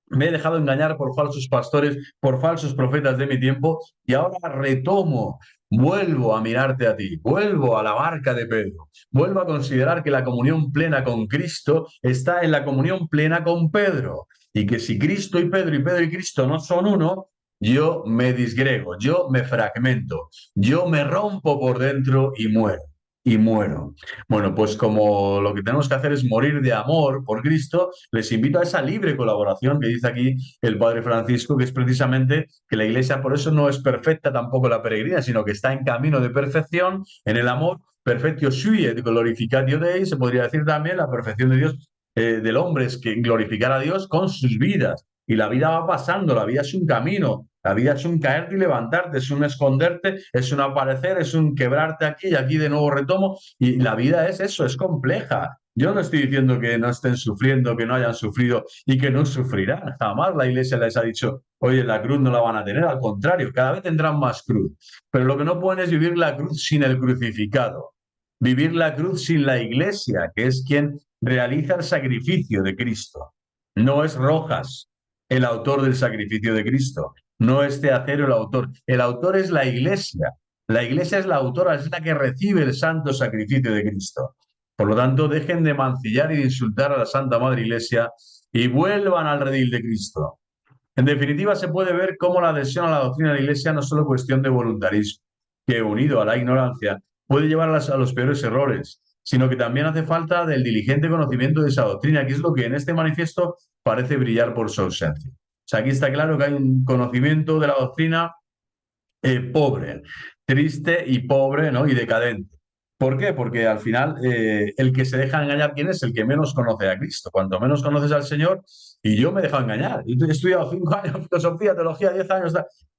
A: me he dejado engañar por falsos pastores, por falsos profetas de mi tiempo, y ahora retomo, vuelvo a mirarte a ti, vuelvo a la barca de Pedro, vuelvo a considerar que la comunión plena con Cristo está en la comunión plena con Pedro, y que si Cristo y Pedro y Cristo no son uno, yo me disgrego, yo me fragmento, yo me rompo por dentro y muero. Y muero. Bueno, pues como lo que tenemos que hacer es morir de amor por Cristo, les invito a esa libre colaboración que dice aquí el Padre Francisco, que es precisamente que la Iglesia por eso no es perfecta tampoco la peregrina, sino que está en camino de perfección en el amor, perfectio sui et glorificatio Dei, se podría decir también la perfección de Dios, del hombre es que glorificar a Dios con sus vidas. Y la vida va pasando, la vida es un camino, la vida es un caerte y levantarte, es un esconderte, es un aparecer, es un quebrarte aquí y aquí de nuevo retomo. Y la vida es eso, es compleja. Yo no estoy diciendo que no estén sufriendo, que no hayan sufrido y que no sufrirán. Jamás la Iglesia les ha dicho, oye, la cruz no la van a tener. Al contrario, cada vez tendrán más cruz. Pero lo que no pueden es vivir la cruz sin el crucificado. Vivir la cruz sin la Iglesia, que es quien realiza el sacrificio de Cristo. No es Rojas el autor del sacrificio de Cristo. No es Teacero el autor. El autor es la Iglesia. La Iglesia es la autora, es la que recibe el santo sacrificio de Cristo. Por lo tanto, dejen de mancillar y de insultar a la Santa Madre Iglesia y vuelvan al redil de Cristo. En definitiva, se puede ver cómo la adhesión a la doctrina de la Iglesia no es solo cuestión de voluntarismo, que unido a la ignorancia puede llevar a los peores errores, sino que también hace falta del diligente conocimiento de esa doctrina, que es lo que en este manifiesto parece brillar por su ausencia. O sea, aquí está claro que hay un conocimiento de la doctrina pobre, triste y pobre, ¿no? Y decadente. ¿Por qué? Porque al final el que se deja engañar, ¿quién es? El que menos conoce a Cristo. Cuanto menos conoces al Señor, y yo me he dejado engañar. Yo he estudiado 5 años filosofía, teología, 10 años.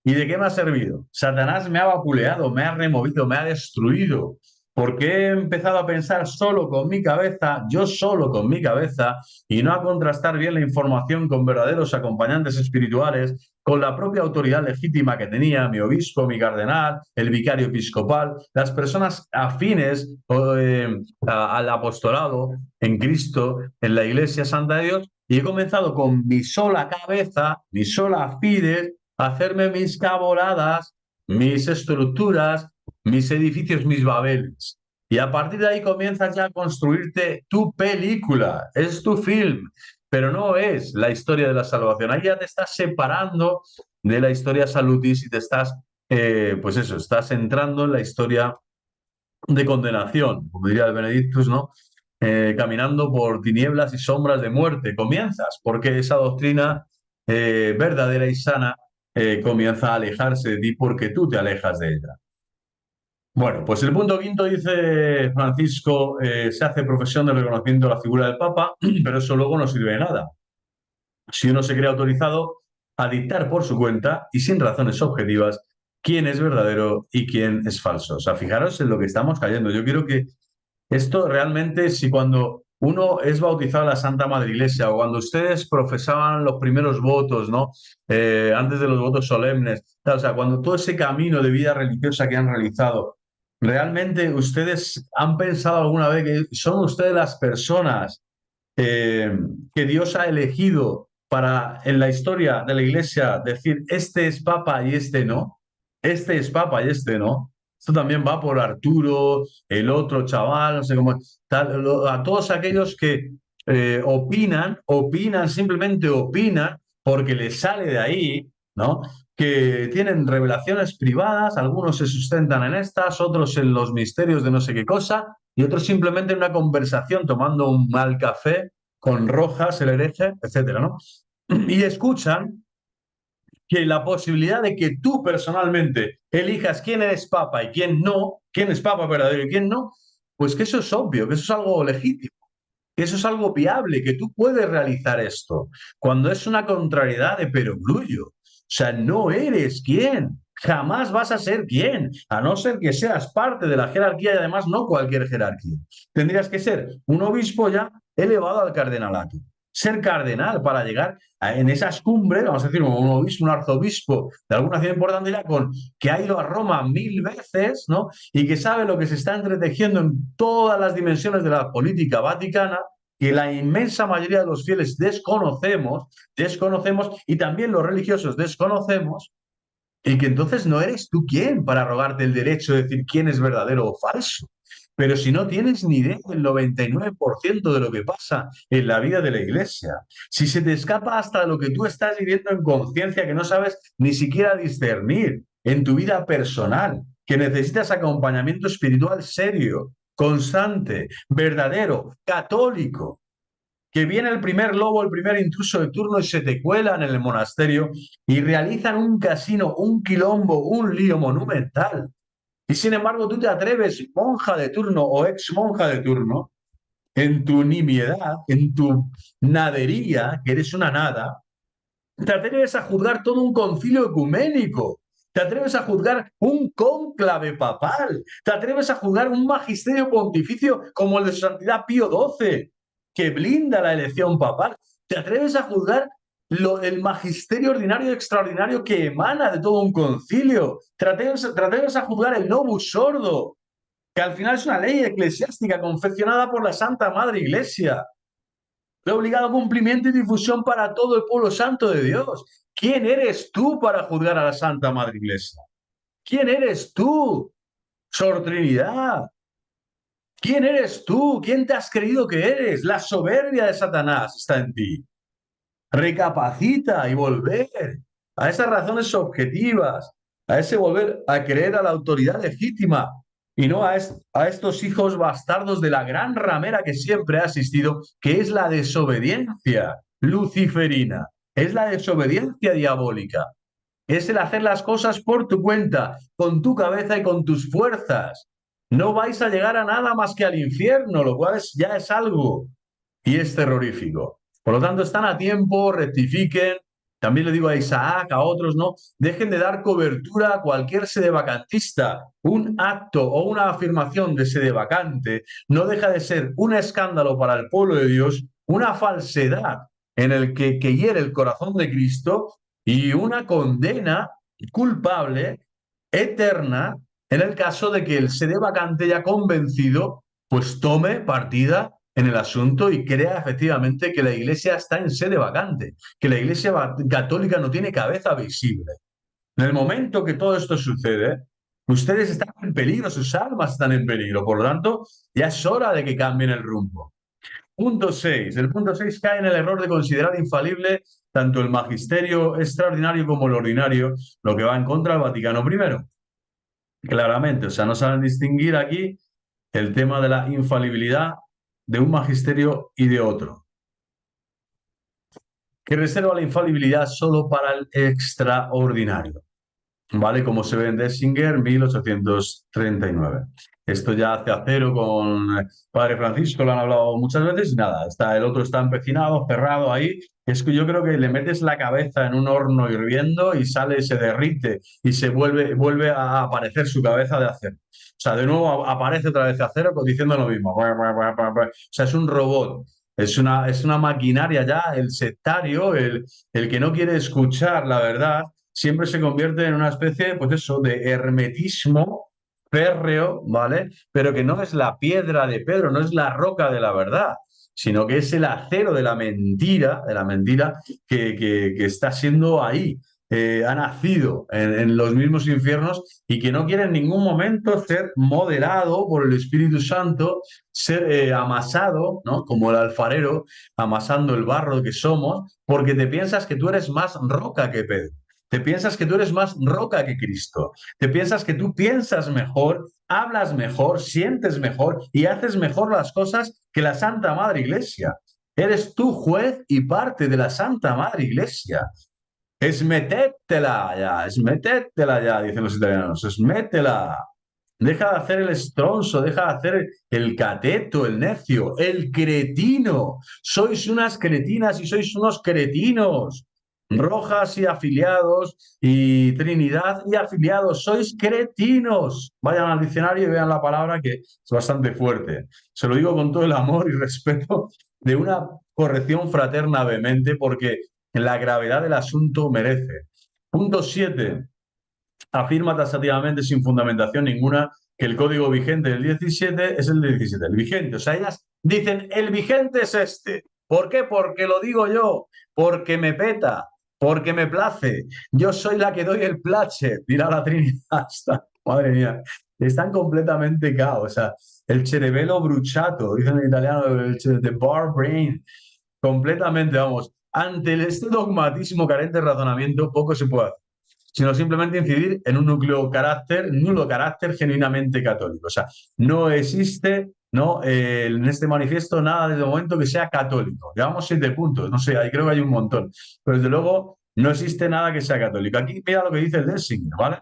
A: ¿Y de qué me ha servido? Satanás me ha vapuleado, me ha removido, me ha destruido. Porque he empezado a pensar solo con mi cabeza, yo solo con mi cabeza, y no a contrastar bien la información con verdaderos acompañantes espirituales, con la propia autoridad legítima que tenía mi obispo, mi cardenal, el vicario episcopal, las personas afines al apostolado en Cristo, en la Iglesia Santa de Dios, y he comenzado con mi sola cabeza, mi sola fides, a hacerme mis caboladas, mis estructuras, mis edificios, mis babeles. Y a partir de ahí comienzas ya a construirte tu película, es tu film, pero no es la historia de la salvación. Ahí ya te estás separando de la historia salutis y te estás, pues eso, estás entrando en la historia de condenación, como diría el Benedictus, ¿no? Caminando por tinieblas y sombras de muerte. Comienzas, porque esa doctrina verdadera y sana comienza a alejarse de ti porque tú te alejas de ella. Bueno, pues el punto quinto dice Francisco, se hace profesión del reconocimiento de la figura del Papa, pero eso luego no sirve de nada si uno se cree autorizado a dictar por su cuenta y sin razones objetivas quién es verdadero y quién es falso. O sea, fijaros en lo que estamos cayendo. Yo quiero que esto realmente, si cuando uno es bautizado en la Santa Madre Iglesia o cuando ustedes profesaban los primeros votos, ¿no? Antes de los votos solemnes, o sea, cuando todo ese camino de vida religiosa que han realizado, ¿realmente ustedes han pensado alguna vez que son ustedes las personas eh, que Dios ha elegido para en la historia de la Iglesia decir, este es papa y este no? Este es papa y este no. Esto también va por Arturo, el otro chaval, no sé cómo, a todos aquellos que opinan, simplemente opinan porque les sale de ahí, ¿no? Que tienen revelaciones privadas, algunos se sustentan en estas, otros en los misterios de no sé qué cosa, y otros simplemente en una conversación tomando un mal café con Rojas, el hereje, etcétera, ¿no? Y escuchan que la posibilidad de que tú personalmente elijas quién eres papa y quién no, quién es papa verdadero y quién no, pues que eso es obvio, que eso es algo legítimo, que eso es algo viable, que tú puedes realizar esto, cuando es una contrariedad de perogrullo. O sea, no eres quién, jamás vas a ser quién, a no ser que seas parte de la jerarquía y además no cualquier jerarquía. Tendrías que ser un obispo ya elevado al cardenalato. Ser cardenal para llegar en esas cumbres, vamos a decir, un obispo, un arzobispo de alguna ciudad importante ya con que ha ido a Roma 1000 veces, ¿no? Y que sabe lo que se está entretejiendo en todas las dimensiones de la política vaticana, que la inmensa mayoría de los fieles desconocemos y también los religiosos desconocemos, y que entonces no eres tú quien para rogarte el derecho de decir quién es verdadero o falso. Pero si no tienes ni idea del 99% de lo que pasa en la vida de la iglesia, si se te escapa hasta lo que tú estás viviendo en conciencia, que no sabes ni siquiera discernir en tu vida personal, que necesitas acompañamiento espiritual serio, constante, verdadero, católico, que viene el primer lobo, el primer intruso de turno y se te cuelan en el monasterio y realizan un casino, un quilombo, un lío monumental. Y sin embargo tú te atreves, monja de turno o ex monja de turno, en tu nimiedad, en tu nadería, que eres una nada, te atreves a juzgar todo un concilio ecuménico, te atreves a juzgar un cónclave papal, te atreves a juzgar un magisterio pontificio como el de su santidad Pío XII, que blinda la elección papal, te atreves a juzgar el magisterio ordinario y extraordinario que emana de todo un concilio, te atreves a juzgar el novus sordo, que al final es una ley eclesiástica confeccionada por la Santa Madre Iglesia, de obligado cumplimiento y difusión para todo el pueblo santo de Dios. ¿Quién eres tú para juzgar a la Santa Madre Iglesia? ¿Quién eres tú? Sor Trinidad, ¿quién eres tú? ¿Quién te has creído que eres? La soberbia de Satanás está en ti. Recapacita y volver a esas razones objetivas, a ese volver a creer a la autoridad legítima y no a estos hijos bastardos de la gran ramera que siempre ha existido, que es la desobediencia luciferina, es la desobediencia diabólica, es el hacer las cosas por tu cuenta, con tu cabeza y con tus fuerzas. No vais a llegar a nada más que al infierno, lo cual ya es algo y es terrorífico. Por lo tanto, están a tiempo, rectifiquen. También le digo a Isaac, a otros, ¿no? Dejen de dar cobertura a cualquier sedevacantista. Un acto o una afirmación de sedevacante no deja de ser un escándalo para el pueblo de Dios, una falsedad en el que hiere el corazón de Cristo y una condena culpable eterna en el caso de que el sedevacante ya convencido pues tome partida en el asunto y crea efectivamente que la iglesia está en sede vacante, que la iglesia católica no tiene cabeza visible. En el momento que todo esto sucede, ustedes están en peligro, sus almas están en peligro, por lo tanto, ya es hora de que cambien el rumbo. Punto 6. El punto 6 cae en el error de considerar infalible tanto el magisterio extraordinario como el ordinario, lo que va en contra del Vaticano I. Claramente, o sea, no saben distinguir aquí el tema de la infalibilidad de un magisterio y de otro, que reserva la infalibilidad solo para el extraordinario, ¿vale? Como se ve en Dessinger, 1839. Esto ya hace acero con Padre Francisco, lo han hablado muchas veces y nada, el otro está empecinado, cerrado ahí. Es que yo creo que le metes la cabeza en un horno hirviendo y sale, se derrite y vuelve a aparecer su cabeza de acero. O sea, de nuevo aparece otra vez de acero diciendo lo mismo. O sea, es un robot. Es una maquinaria ya, el sectario, el que no quiere escuchar la verdad, siempre se convierte en una especie, pues eso, de hermetismo férreo, ¿vale? Pero que no es la piedra de Pedro, no es la roca de la verdad, sino que es el acero de la mentira que está siendo ahí. Ha nacido en los mismos infiernos y que no quiere en ningún momento ser moderado por el Espíritu Santo, ser amasado, ¿no? Como el alfarero amasando el barro que somos, porque te piensas que tú eres más roca que Pedro. Te piensas que tú eres más roca que Cristo. Te piensas que tú piensas mejor, hablas mejor, sientes mejor y haces mejor las cosas que la Santa Madre Iglesia. Eres tú juez y parte de la Santa Madre Iglesia. Esmetétela ya, dicen los italianos. Esmétela. Deja de hacer el estronzo, deja de hacer el cateto, el necio, el cretino. Sois unas cretinas y sois unos cretinos. Rojas y afiliados y Trinidad y afiliados, sois cretinos. Vayan al diccionario y vean la palabra que es bastante fuerte. Se lo digo con todo el amor y respeto de una corrección fraterna vehemente porque la gravedad del asunto merece. Punto 7. Afirma taxativamente sin fundamentación ninguna que el código vigente del 17 es el del 17, el vigente. O sea, ellas dicen, el vigente es este. ¿Por qué? Porque lo digo yo, porque me peta, porque me place. Yo soy la que doy el place, dirá la Trinidad. Madre mía, están completamente caos. O sea, el cerebelo bruciato, dicen en italiano, the bar brain, completamente, vamos. Ante este dogmatismo carente de razonamiento, poco se puede hacer, sino simplemente incidir en un nulo carácter genuinamente católico. O sea, no existe, ¿no? En este manifiesto nada desde el momento que sea católico. Llevamos 7 puntos, no sé, ahí creo que hay un montón, pero desde luego no existe nada que sea católico. Aquí mira lo que dice el Lessing, ¿vale?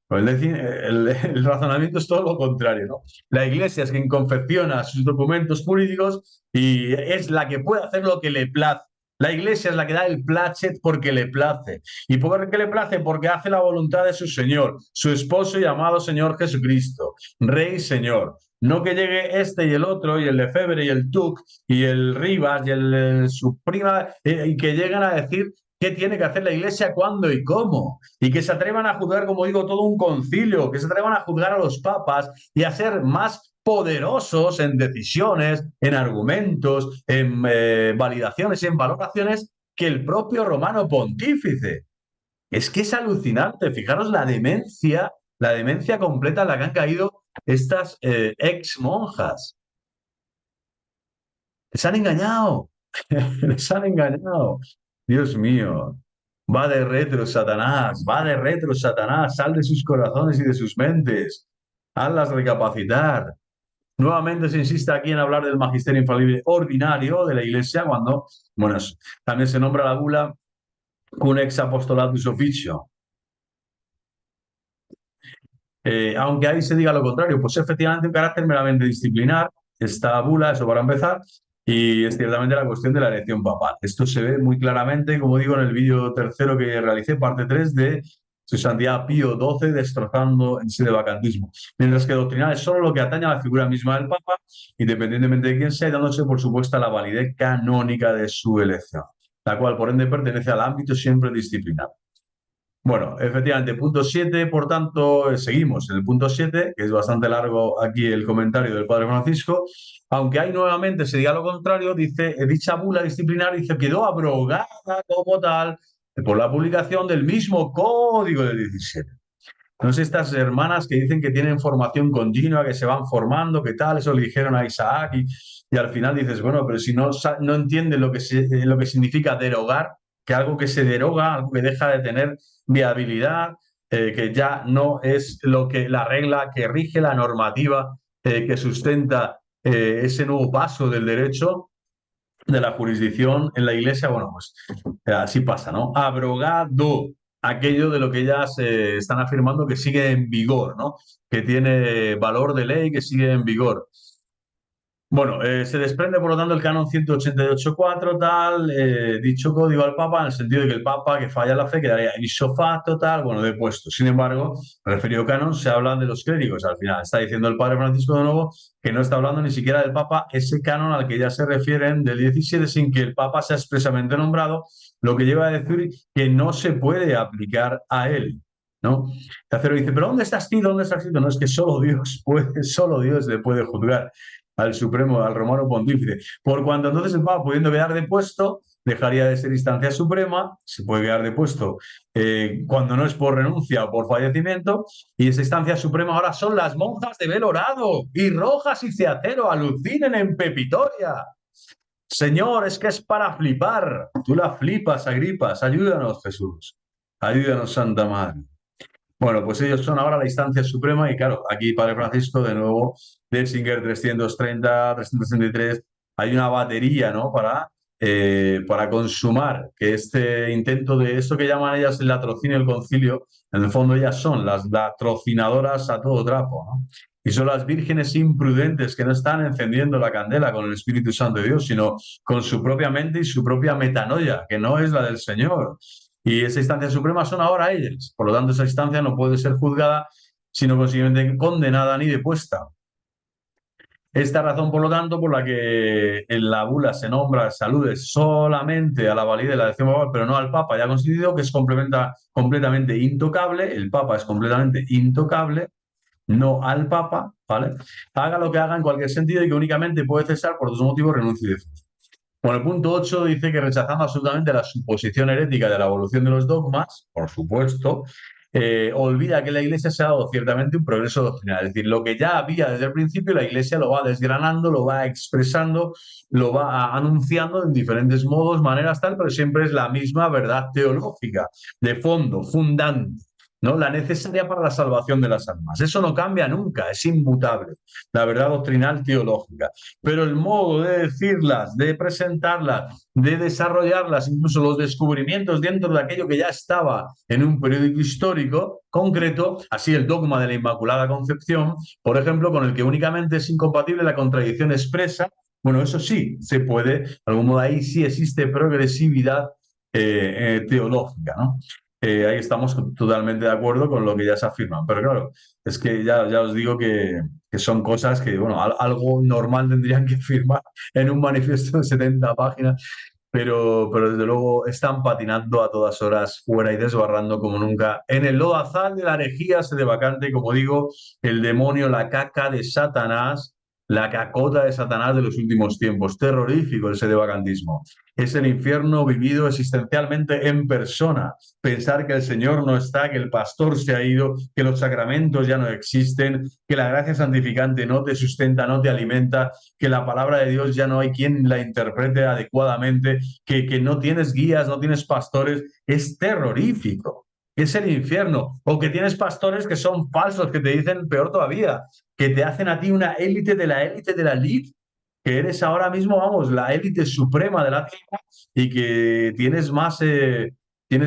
A: Pues el razonamiento es todo lo contrario, ¿no? La Iglesia es quien confecciona sus documentos jurídicos y es la que puede hacer lo que le place. La Iglesia es la que da el placet porque le place. ¿Y por qué le place? Porque hace la voluntad de su Señor, su esposo y amado Señor Jesucristo, Rey Señor. No que llegue este y el otro, y el Lefebvre y el Tuc, y el Rivas y su prima, y que lleguen a decir qué tiene que hacer la Iglesia, cuándo y cómo. Y que se atrevan a juzgar, como digo, todo un concilio, que se atrevan a juzgar a los papas y a ser más poderosos en decisiones, en argumentos, en validaciones y en valoraciones que el propio romano pontífice. Es que es alucinante, fijaros la demencia la demencia completa en la que han caído estas ex monjas. Les han engañado, les han engañado. Dios mío, va de retro Satanás, va de retro Satanás, sal de sus corazones y de sus mentes, hazlas recapacitar. Nuevamente se insiste aquí en hablar del magisterio infalible ordinario de la Iglesia, cuando, bueno, también se nombra la bula un ex apostolatus officio. Aunque ahí se diga lo contrario, pues efectivamente un carácter meramente disciplinar, esta bula, eso para empezar, y es ciertamente la cuestión de la elección papal. Esto se ve muy claramente, como digo, en el vídeo tercero que realicé, parte 3 de Su Santidad Pío XII, destrozando en sí de vacantismo. Mientras que doctrinal es solo lo que atañe a la figura misma del Papa, independientemente de quién sea, y dándose por supuesta la validez canónica de su elección, la cual por ende pertenece al ámbito siempre disciplinar. Bueno, efectivamente, punto 7, por tanto, seguimos en el punto 7, que es bastante largo aquí el comentario del Padre Francisco, aunque ahí nuevamente se diga lo contrario, dice, dicha bula disciplinar dice, quedó abrogada como tal por la publicación del mismo código del 17. No sé, estas hermanas que dicen que tienen formación continua, que se van formando, que tal, eso le dijeron a Isaac y al final dices, bueno, pero si no, no entienden lo que significa derogar, que algo que se deroga, algo que deja de tener viabilidad, que ya no es lo que la regla que rige la normativa que sustenta ese nuevo paso del derecho de la jurisdicción en la Iglesia, bueno, pues así pasa, ¿no? Abrogado aquello de lo que ya se están afirmando que sigue en vigor, ¿no? Que tiene valor de ley, que sigue en vigor. Bueno, se desprende por lo tanto el canon 188.4, tal, dicho código al Papa, en el sentido de que el Papa que falla la fe quedaría ipso facto, tal, bueno, depuesto. Sin embargo, referido canon se habla de los clérigos. Al final está diciendo el Padre Francisco de nuevo que no está hablando ni siquiera del Papa, ese canon al que ya se refieren del 17 sin que el Papa sea expresamente nombrado, lo que lleva a decir que no se puede aplicar a él, ¿no? Tercero dice, pero ¿dónde está escrito? ¿Dónde está escrito? No, es que solo Dios puede, solo Dios le puede juzgar al Supremo, al Romano Pontífice. Por cuanto entonces el Papa, pudiendo quedar de puesto, dejaría de ser instancia suprema, se puede quedar de puesto cuando no es por renuncia o por fallecimiento, y esa instancia suprema ahora son las monjas de velo dorado y rojas y ciacero, alucinen en Pepitoria. Señor, es que es para flipar. Tú la flipas, Agripas. Ayúdanos, Jesús. Ayúdanos, Santa Madre. Bueno, pues ellos son ahora la instancia suprema y claro, aquí Padre Francisco, de nuevo, Denzinger 330, 333, hay una batería, ¿no? Para consumar que este intento de esto que llaman ellas el latrocinio del concilio, en el fondo ellas son las latrocinadoras a todo trapo, ¿no? Y son las vírgenes imprudentes que no están encendiendo la candela con el Espíritu Santo de Dios, sino con su propia mente y su propia metanoia, que no es la del Señor. Y esa instancia suprema son ahora ellas. Por lo tanto, esa instancia no puede ser juzgada, sino consiguientemente condenada ni depuesta. Esta razón, por lo tanto, por la que en la bula se nombra saludes solamente a la validez de la elección papal, pero no al Papa, ya constituido, que es completamente intocable, el Papa es completamente intocable, no al Papa, ¿vale? Haga lo que haga en cualquier sentido y que únicamente puede cesar por dos motivos, renuncia y defunción. Bueno, el punto 8 dice que rechazando absolutamente la suposición herética de la evolución de los dogmas, por supuesto, olvida que la Iglesia se ha dado ciertamente un progreso doctrinal. Es decir, lo que ya había desde el principio, la Iglesia lo va desgranando, lo va expresando, lo va anunciando en diferentes modos, maneras tal, pero siempre es la misma verdad teológica, de fondo, fundante, ¿no? La necesaria para la salvación de las almas. Eso no cambia nunca, es inmutable. La verdad doctrinal teológica. Pero el modo de decirlas, de presentarlas, de desarrollarlas, incluso los descubrimientos dentro de aquello que ya estaba en un periódico histórico concreto, así el dogma de la Inmaculada Concepción, por ejemplo, con el que únicamente es incompatible la contradicción expresa, bueno, eso sí, se puede, de algún modo ahí sí existe progresividad teológica, ¿no? Ahí estamos totalmente de acuerdo con lo que ya se afirma. Pero claro, es que ya os digo que son cosas que, bueno, algo normal tendrían que firmar en un manifiesto de 70 páginas, pero desde luego están patinando a todas horas fuera y desbarrando como nunca. En el lodazal de la herejía se de vacante, como digo, el demonio, la caca de Satanás, la cacota de Satanás de los últimos tiempos. Terrorífico el sedevacantismo. Es el infierno vivido existencialmente en persona. Pensar que el Señor no está, que el pastor se ha ido, que los sacramentos ya no existen, que la gracia santificante no te sustenta, no te alimenta, que la palabra de Dios ya no hay quien la interprete adecuadamente, que no tienes guías, no tienes pastores. Es terrorífico. Es el infierno. O que tienes pastores que son falsos, que te dicen peor todavía, que te hacen a ti una élite de la elite, que eres ahora mismo, vamos, la élite suprema de la tierra y que tienes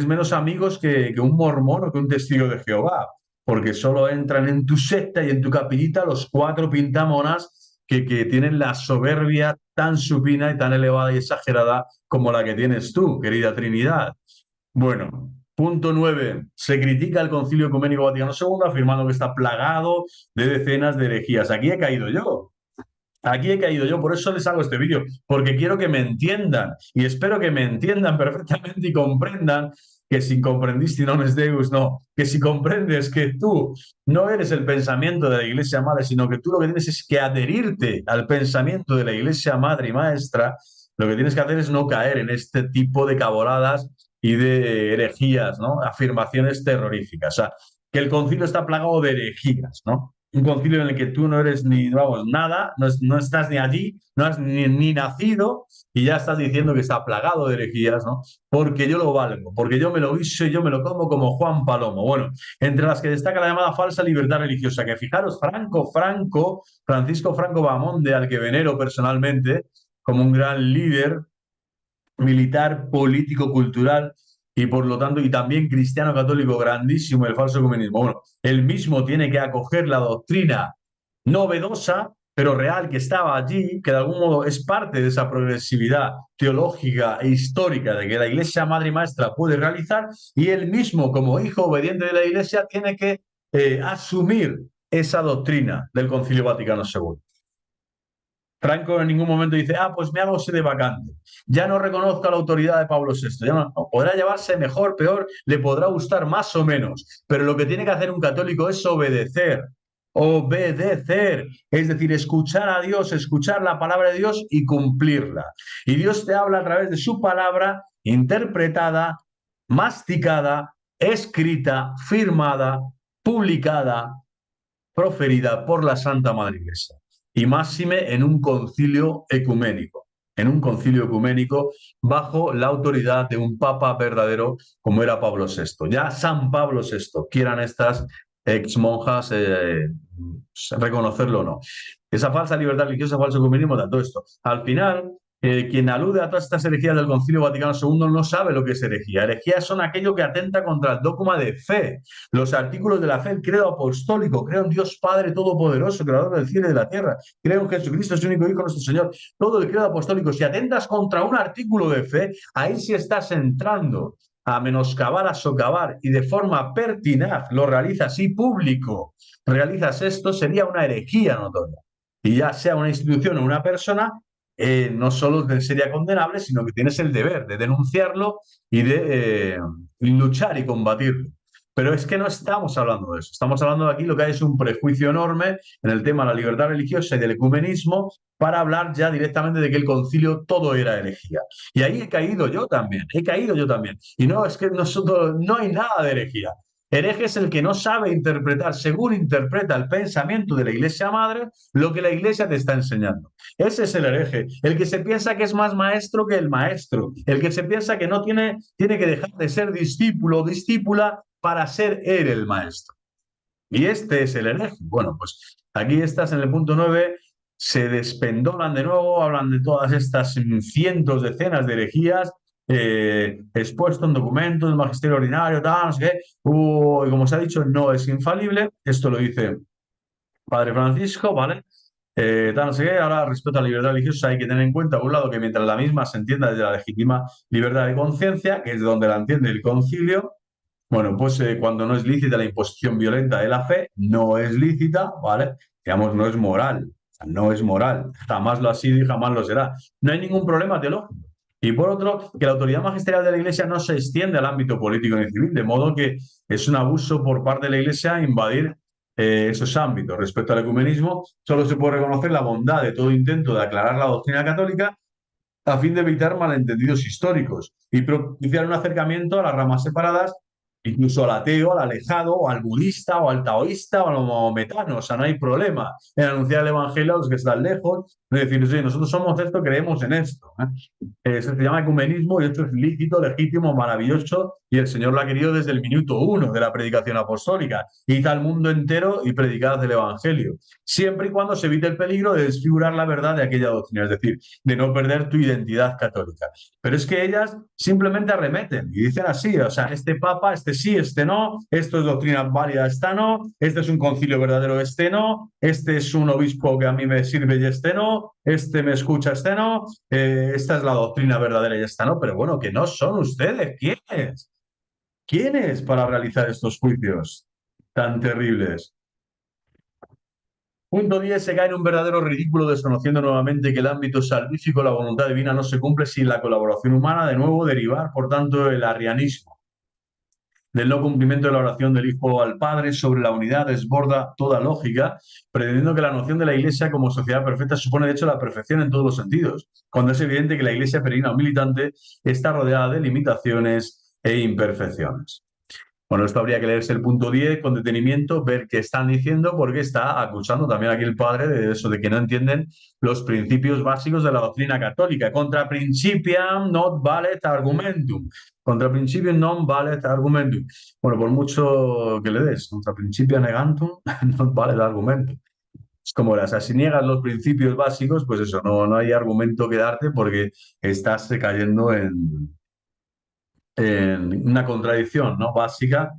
A: menos amigos que un mormón o que un testigo de Jehová, porque solo entran en tu secta y en tu capillita los cuatro pintamonas que tienen la soberbia tan supina y tan elevada y exagerada como la que tienes tú, querida Trinidad. Bueno, punto 9. Se critica el Concilio Ecuménico Vaticano II afirmando que está plagado de decenas de herejías. Aquí he caído yo. Aquí he caído yo, por eso les hago este vídeo, porque quiero que me entiendan y espero que me entiendan perfectamente y comprendan que si comprendiste non es Deus, no, que si comprendes que tú no eres el pensamiento de la Iglesia Madre, sino que tú lo que tienes es que adherirte al pensamiento de la Iglesia Madre y Maestra, lo que tienes que hacer es no caer en este tipo de caboladas y de herejías, ¿no? Afirmaciones terroríficas. O sea, que el concilio está plagado de herejías, ¿no? Un concilio en el que tú no eres ni, vamos, nada, no estás ni allí, no has ni nacido y ya estás diciendo que está plagado de herejías, ¿no? Porque yo lo valgo, porque yo me lo guiso y yo me lo como como Juan Palomo. Bueno, entre las que destaca la llamada falsa libertad religiosa, que fijaros, Francisco Franco Bamonde, al que venero personalmente como un gran líder militar, político, cultural y por lo tanto, y también cristiano católico grandísimo, el falso comunismo. Bueno, él mismo tiene que acoger la doctrina novedosa, pero real, que estaba allí, que de algún modo es parte de esa progresividad teológica e histórica de que la Iglesia Madre y Maestra puede realizar, y él mismo, como hijo obediente de la Iglesia, tiene que asumir esa doctrina del Concilio Vaticano II. Franco en ningún momento dice, pues me hago sede vacante. Ya no reconozco la autoridad de Pablo VI. Ya no, podrá llevarse mejor, peor, le podrá gustar más o menos. Pero lo que tiene que hacer un católico es obedecer. Obedecer. Es decir, escuchar a Dios, escuchar la palabra de Dios y cumplirla. Y Dios te habla a través de su palabra interpretada, masticada, escrita, firmada, publicada, proferida por la Santa Madre Iglesia y máxime en un concilio ecuménico bajo la autoridad de un papa verdadero como era Pablo VI. Ya San Pablo VI, quieran estas ex monjas reconocerlo o no. Esa falsa libertad religiosa, falso ecumenismo, de todo esto. Al final, quien alude a todas estas herejías del Concilio Vaticano II no sabe lo que es herejía. Herejías son aquello que atenta contra el dogma de fe, los artículos de la fe, el credo apostólico, creo en Dios Padre Todopoderoso, creador del cielo y de la tierra, creo en Jesucristo, su único Hijo, nuestro Señor, todo el credo apostólico. Si atentas contra un artículo de fe, ahí sí estás entrando a menoscabar, a socavar y de forma pertinaz lo realizas y público realizas esto, sería una herejía notoria. Y ya sea una institución o una persona, no solo sería condenable, sino que tienes el deber de denunciarlo y de luchar y combatirlo. Pero es que no estamos hablando de eso. Estamos hablando de aquí lo que hay es un prejuicio enorme en el tema de la libertad religiosa y del ecumenismo para hablar ya directamente de que el concilio todo era herejía. Y ahí he caído yo también, he caído yo también. Y no, es que nosotros no hay nada de herejía. Hereje es el que no sabe interpretar, según interpreta el pensamiento de la Iglesia Madre, lo que la Iglesia te está enseñando. Ese es el hereje, el que se piensa que es más maestro que el maestro, el que se piensa que no tiene que dejar de ser discípulo o discípula para ser él el maestro. Y este es el hereje. Bueno, pues aquí estás en el punto 9, se despendolan de nuevo, hablan de todas estas cientos, decenas de herejías, expuesto en documentos del magisterio ordinario, tal, no sé qué. Y como se ha dicho, no es infalible. Esto lo dice Padre Francisco, ¿vale? Tal, no sé qué. Ahora, respecto a la libertad religiosa, hay que tener en cuenta, por un lado, que mientras la misma se entienda desde la legítima libertad de conciencia, que es donde la entiende el concilio, bueno, pues cuando no es lícita la imposición violenta de la fe, no es lícita, ¿vale? Digamos, no es moral, no es moral, jamás lo ha sido y jamás lo será. No hay ningún problema teológico. Y por otro, que la autoridad magisterial de la Iglesia no se extiende al ámbito político ni civil, de modo que es un abuso por parte de la Iglesia invadir esos ámbitos respecto al ecumenismo, solo se puede reconocer la bondad de todo intento de aclarar la doctrina católica a fin de evitar malentendidos históricos y propiciar un acercamiento a las ramas separadas, incluso al ateo, al alejado, o al budista, o al taoísta, o al maometano. O sea, no hay problema en anunciar el evangelio a los que están lejos, es decir, sí, nosotros somos esto, creemos en esto. Se llama ecumenismo y esto es lícito, legítimo, maravilloso y el Señor lo ha querido desde el minuto uno de la predicación apostólica. Id al mundo entero y predicad el evangelio, siempre y cuando se evite el peligro de desfigurar la verdad de aquella doctrina, es decir, de no perder tu identidad católica. Pero es que ellas simplemente arremeten y dicen así, o sea, este papa, este sí, este no, esto es doctrina válida, esta no, este es un concilio verdadero, este no, este es un obispo que a mí me sirve y este no, este me escucha, este no, esta es la doctrina verdadera y esta no, pero bueno, que no son ustedes, ¿quiénes? ¿Quiénes para realizar estos juicios tan terribles? Punto 10. Se cae en un verdadero ridículo desconociendo nuevamente que el ámbito salvífico, la voluntad divina, no se cumple sin la colaboración humana, de nuevo derivar, por tanto, el arrianismo del no cumplimiento de la oración del Hijo al Padre sobre la unidad desborda toda lógica, pretendiendo que la noción de la Iglesia como sociedad perfecta supone, de hecho, la perfección en todos los sentidos, cuando es evidente que la Iglesia peregrina o militante está rodeada de limitaciones e imperfecciones. Bueno, esto habría que leerse el punto 10 con detenimiento, ver qué están diciendo, porque está acusando también aquí el padre de eso, de que no entienden los principios básicos de la doctrina católica. Contra principiam not valet argumentum. Contra principium non valet argumentum. Bueno, por mucho que le des, contra principia negantum not valet argumentum. Es como las, si niegas los principios básicos, pues eso, no hay argumento que darte porque estás cayendo en una contradicción, ¿no? Básica,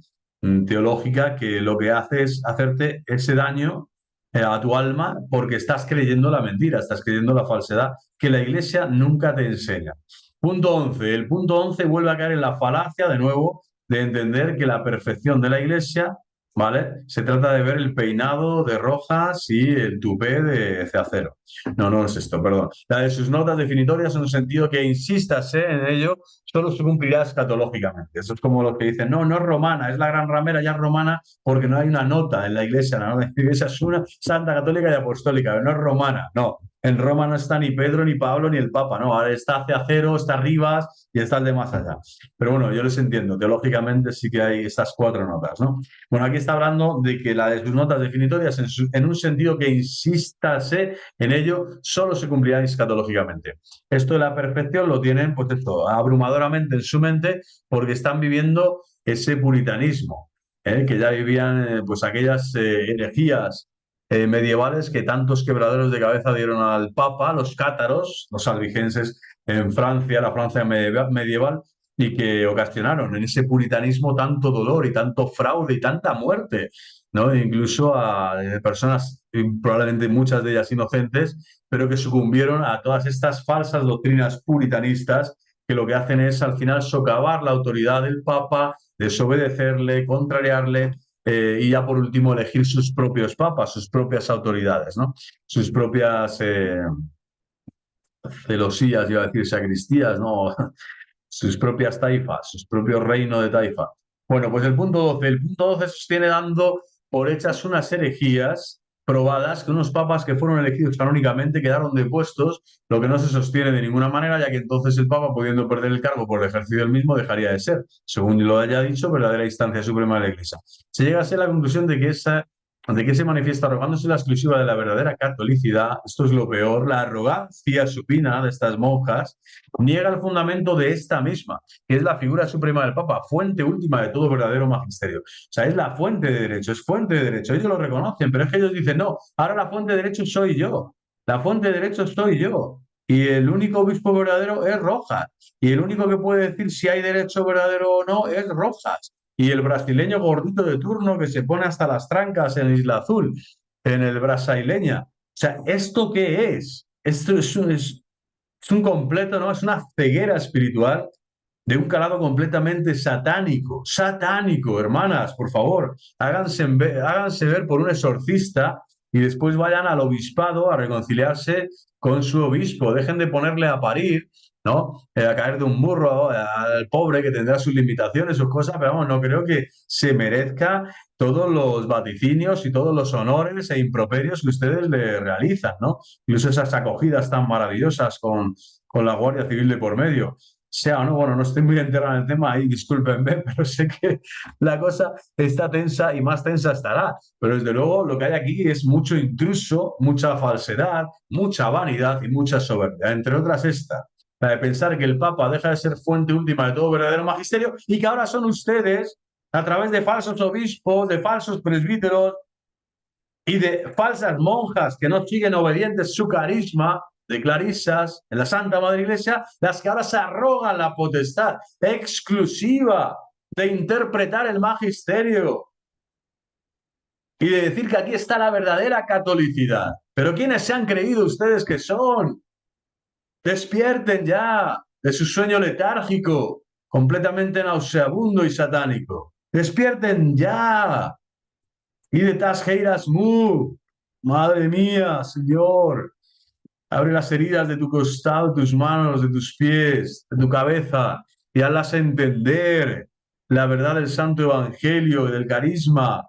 A: teológica, que lo que hace es hacerte ese daño a tu alma porque estás creyendo la mentira, estás creyendo la falsedad que la Iglesia nunca te enseña. Punto 11. El punto 11 vuelve a caer en la falacia de nuevo de entender que la perfección de la Iglesia, ¿vale? Se trata de ver el peinado de Rojas y el tupé de Ceacero. No, no es esto, perdón. La de sus notas definitorias en un sentido que insístase en ello solo se cumplirá escatológicamente. Eso es como lo que dicen, no, no es romana, es la gran ramera, ya es romana porque no hay una nota en la iglesia, la nota en la iglesia es una santa católica y apostólica, pero no es romana, no. En Roma no está ni Pedro, ni Pablo, ni el Papa, no. Ahora está Ceacero, está Rivas y está el de más allá. Pero bueno, yo les entiendo, teológicamente sí que hay estas cuatro notas, ¿no? Bueno, aquí está hablando de que la de sus notas definitorias, en un sentido que insístase en ello, solo se cumplirá escatológicamente. Esto de la perfección lo tienen, pues esto, abrumadoramente en su mente porque están viviendo ese puritanismo, que ya vivían pues aquellas herejías medievales que tantos quebraderos de cabeza dieron al Papa, los cátaros, los albigenses en Francia, la Francia medieval, y que ocasionaron en ese puritanismo tanto dolor y tanto fraude y tanta muerte, ¿no? E incluso a personas, probablemente muchas de ellas inocentes, pero que sucumbieron a todas estas falsas doctrinas puritanistas que lo que hacen es al final socavar la autoridad del Papa, desobedecerle, contrariarle y ya por último elegir sus propios papas, sus propias autoridades, ¿no? Sus propias celosías, iba a decir sacristías, ¿no? Sus propias taifas, sus propios reinos de taifa. Bueno, pues el punto 12. El punto 12 sostiene dando por hechas unas herejías probadas que unos papas que fueron elegidos canónicamente quedaron depuestos, lo que no se sostiene de ninguna manera, ya que entonces el papa, pudiendo perder el cargo por el ejercicio del mismo, dejaría de ser, según lo haya dicho, verdadera instancia suprema de la Iglesia. Se llega a ser la conclusión de que se manifiesta arrogándose la exclusiva de la verdadera catolicidad. Esto es lo peor, la arrogancia supina de estas monjas niega el fundamento de esta misma, que es la figura suprema del Papa, fuente última de todo verdadero magisterio. O sea, es la fuente de derecho, es fuente de derecho. Ellos lo reconocen, pero es que ellos dicen, no, ahora la fuente de derecho soy yo. La fuente de derecho soy yo. Y el único obispo verdadero es Rojas. Y el único que puede decir si hay derecho verdadero o no es Rojas. Y el brasileño gordito de turno que se pone hasta las trancas en Isla Azul, en el Brasaileña. O sea, ¿esto qué es? Esto es un completo, ¿no? Es una ceguera espiritual de un calado completamente satánico. Satánico, hermanas, por favor. Háganse ver por un exorcista y después vayan al obispado a reconciliarse con su obispo. Dejen de ponerle a parir, ¿no? A caer de un burro al pobre que tendrá sus limitaciones, sus cosas, pero vamos, no creo que se merezca todos los vaticinios y todos los honores e improperios que ustedes le realizan, ¿no? Incluso esas acogidas tan maravillosas con la Guardia Civil de por medio. Sea o no, bueno, no estoy muy enterado en el tema ahí, discúlpenme, pero sé que la cosa está tensa y más tensa estará. Pero desde luego lo que hay aquí es mucho intruso, mucha falsedad, mucha vanidad y mucha soberbia. Entre otras esta, la de pensar que el Papa deja de ser fuente última de todo verdadero magisterio y que ahora son ustedes, a través de falsos obispos, de falsos presbíteros y de falsas monjas que no siguen obedientes su carisma, de clarisas en la Santa Madre Iglesia, las que ahora se arrogan la potestad exclusiva de interpretar el magisterio y de decir que aquí está la verdadera catolicidad. Pero ¿quiénes se han creído ustedes que son? Despierten ya de su sueño letárgico, completamente nauseabundo y satánico. Despierten ya. Y de Tasgeiras Mu. Madre mía, Señor. Abre las heridas de tu costado, de tus manos, de tus pies, de tu cabeza y hazlas entender la verdad del Santo Evangelio y del carisma,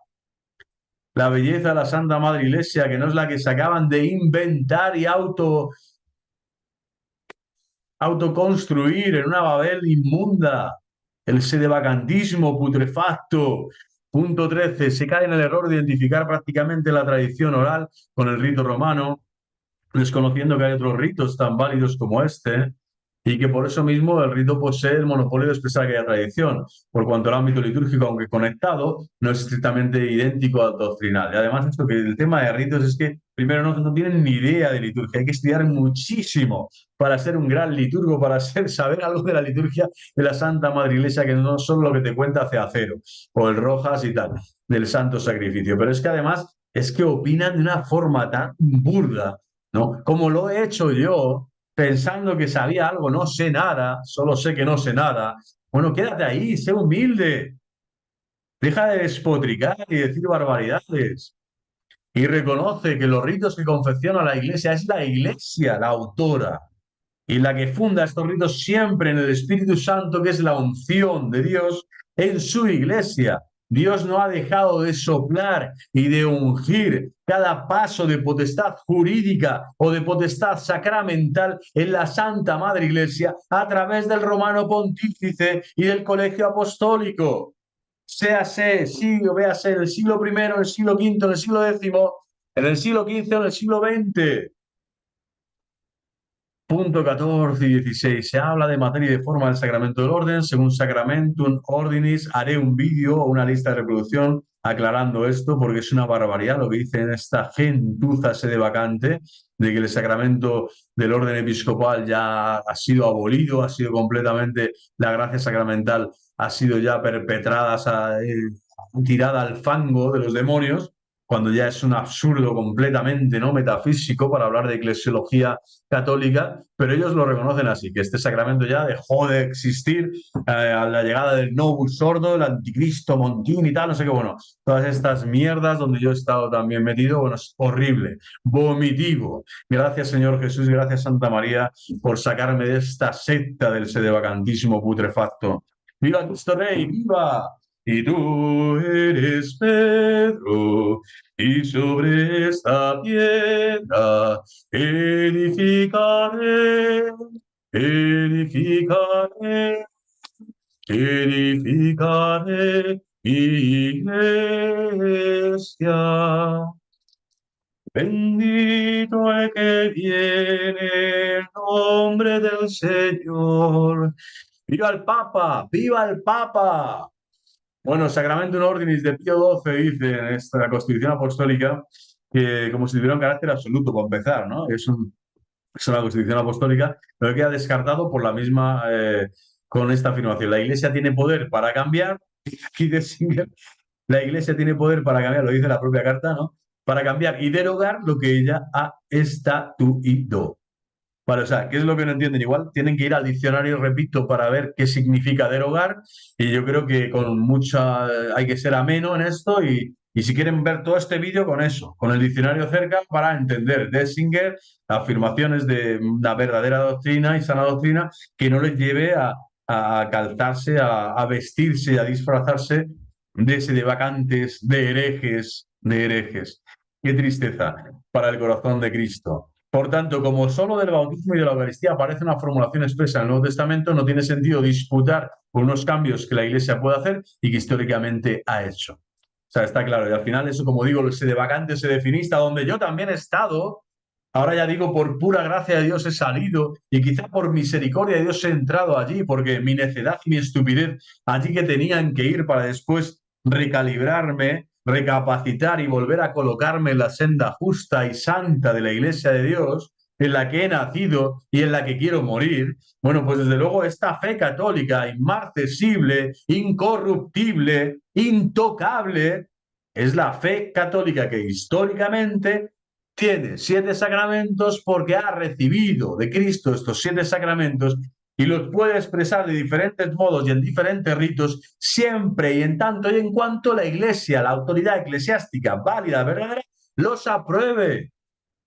A: la belleza de la Santa Madre Iglesia, que no es la que se acaban de inventar y autoconstruir en una Babel inmunda, el sedevacantismo putrefacto. Punto 13. Se cae en el error de identificar prácticamente la tradición oral con el rito romano, desconociendo que hay otros ritos tan válidos como este, y que por eso mismo el rito posee el monopolio de expresar aquella tradición, por cuanto el ámbito litúrgico, aunque conectado, no es estrictamente idéntico al doctrinal. Y además, esto que el tema de ritos es que, primero, no tienen ni idea de liturgia, hay que estudiar muchísimo para ser un gran liturgo, para saber algo de la liturgia de la Santa Madre Iglesia, que no solo lo que te cuenta Ceacero o el Rojas y tal, del Santo Sacrificio. Pero es que además es que opinan de una forma tan burda, ¿no? Como lo he hecho yo, pensando que sabía algo, no sé nada, solo sé que no sé nada. Bueno, quédate ahí, sé humilde, deja de despotricar y decir barbaridades. Y reconoce que los ritos que confecciona la Iglesia es la Iglesia la autora y la que funda estos ritos siempre en el Espíritu Santo, que es la unción de Dios en su iglesia. Dios no ha dejado de soplar y de ungir cada paso de potestad jurídica o de potestad sacramental en la Santa Madre Iglesia a través del Romano Pontífice y del Colegio Apostólico. Séase, sí, véase en el siglo I, en el siglo V, en el siglo X, en el siglo XV o en el siglo XX. Punto 14 y 16. Se habla de materia y de forma del sacramento del orden. Según Sacramentum Ordinis, haré un vídeo o una lista de reproducción aclarando esto, porque es una barbaridad lo que dicen esta gentuza sedevacante de que el sacramento del orden episcopal ya ha sido abolido, ha sido completamente, la gracia sacramental ha sido ya perpetrada, tirada al fango de los demonios, cuando ya es un absurdo completamente no metafísico para hablar de eclesiología católica, pero ellos lo reconocen así, que este sacramento ya dejó de existir a la llegada del Novus Ordo, el anticristo Montini y tal, no sé qué, bueno, todas estas mierdas donde yo he estado también metido, bueno, es horrible, vomitivo. Gracias Señor Jesús, gracias Santa María por sacarme de esta secta del sedevacantismo putrefacto. ¡Viva Cristo Rey! ¡Viva! Y tú eres Pedro, y sobre esta piedra edificaré, edificaré, edificaré mi iglesia. Bendito el que viene en nombre del Señor. ¡Viva el Papa! ¡Viva el Papa! Bueno, Sacramento Ordinis de Pío XII dice en esta Constitución Apostólica que como si tuviera un carácter absoluto, para empezar, ¿no? Es una Constitución Apostólica, pero queda descartado por la misma, con esta afirmación. La Iglesia tiene poder para cambiar, aquí de Singer, la Iglesia tiene poder para cambiar, lo dice la propia carta, ¿no? Para cambiar y derogar lo que ella ha estatuido. Vale, o sea, ¿qué es lo que no entienden? Igual tienen que ir al diccionario, repito, para ver qué significa derogar. Y yo creo que con mucha hay que ser ameno en esto y si quieren ver todo este vídeo con eso, con el diccionario cerca para entender de Singer afirmaciones de una verdadera doctrina y sana doctrina que no les lleve a calzarse, a vestirse, a disfrazarse de sedevacantes, de herejes, de herejes. Qué tristeza para el corazón de Cristo. Por tanto, como solo del bautismo y de la Eucaristía aparece una formulación expresa en el Nuevo Testamento, no tiene sentido disputar por unos cambios que la Iglesia puede hacer y que históricamente ha hecho. O sea, está claro. Y al final eso, como digo, el sedevacante, sedefinista, donde yo también he estado, ahora ya digo, por pura gracia de Dios he salido y quizá por misericordia de Dios he entrado allí, porque mi necedad y mi estupidez allí que tenían que ir para después recalibrarme, recapacitar y volver a colocarme en la senda justa y santa de la Iglesia de Dios, en la que he nacido y en la que quiero morir. Bueno, pues desde luego esta fe católica inmarcesible, incorruptible, intocable, es la fe católica que históricamente tiene 7 sacramentos porque ha recibido de Cristo estos 7 sacramentos y los puede expresar de diferentes modos y en diferentes ritos, siempre y en tanto y en cuanto la Iglesia, la autoridad eclesiástica válida, verdadera, los apruebe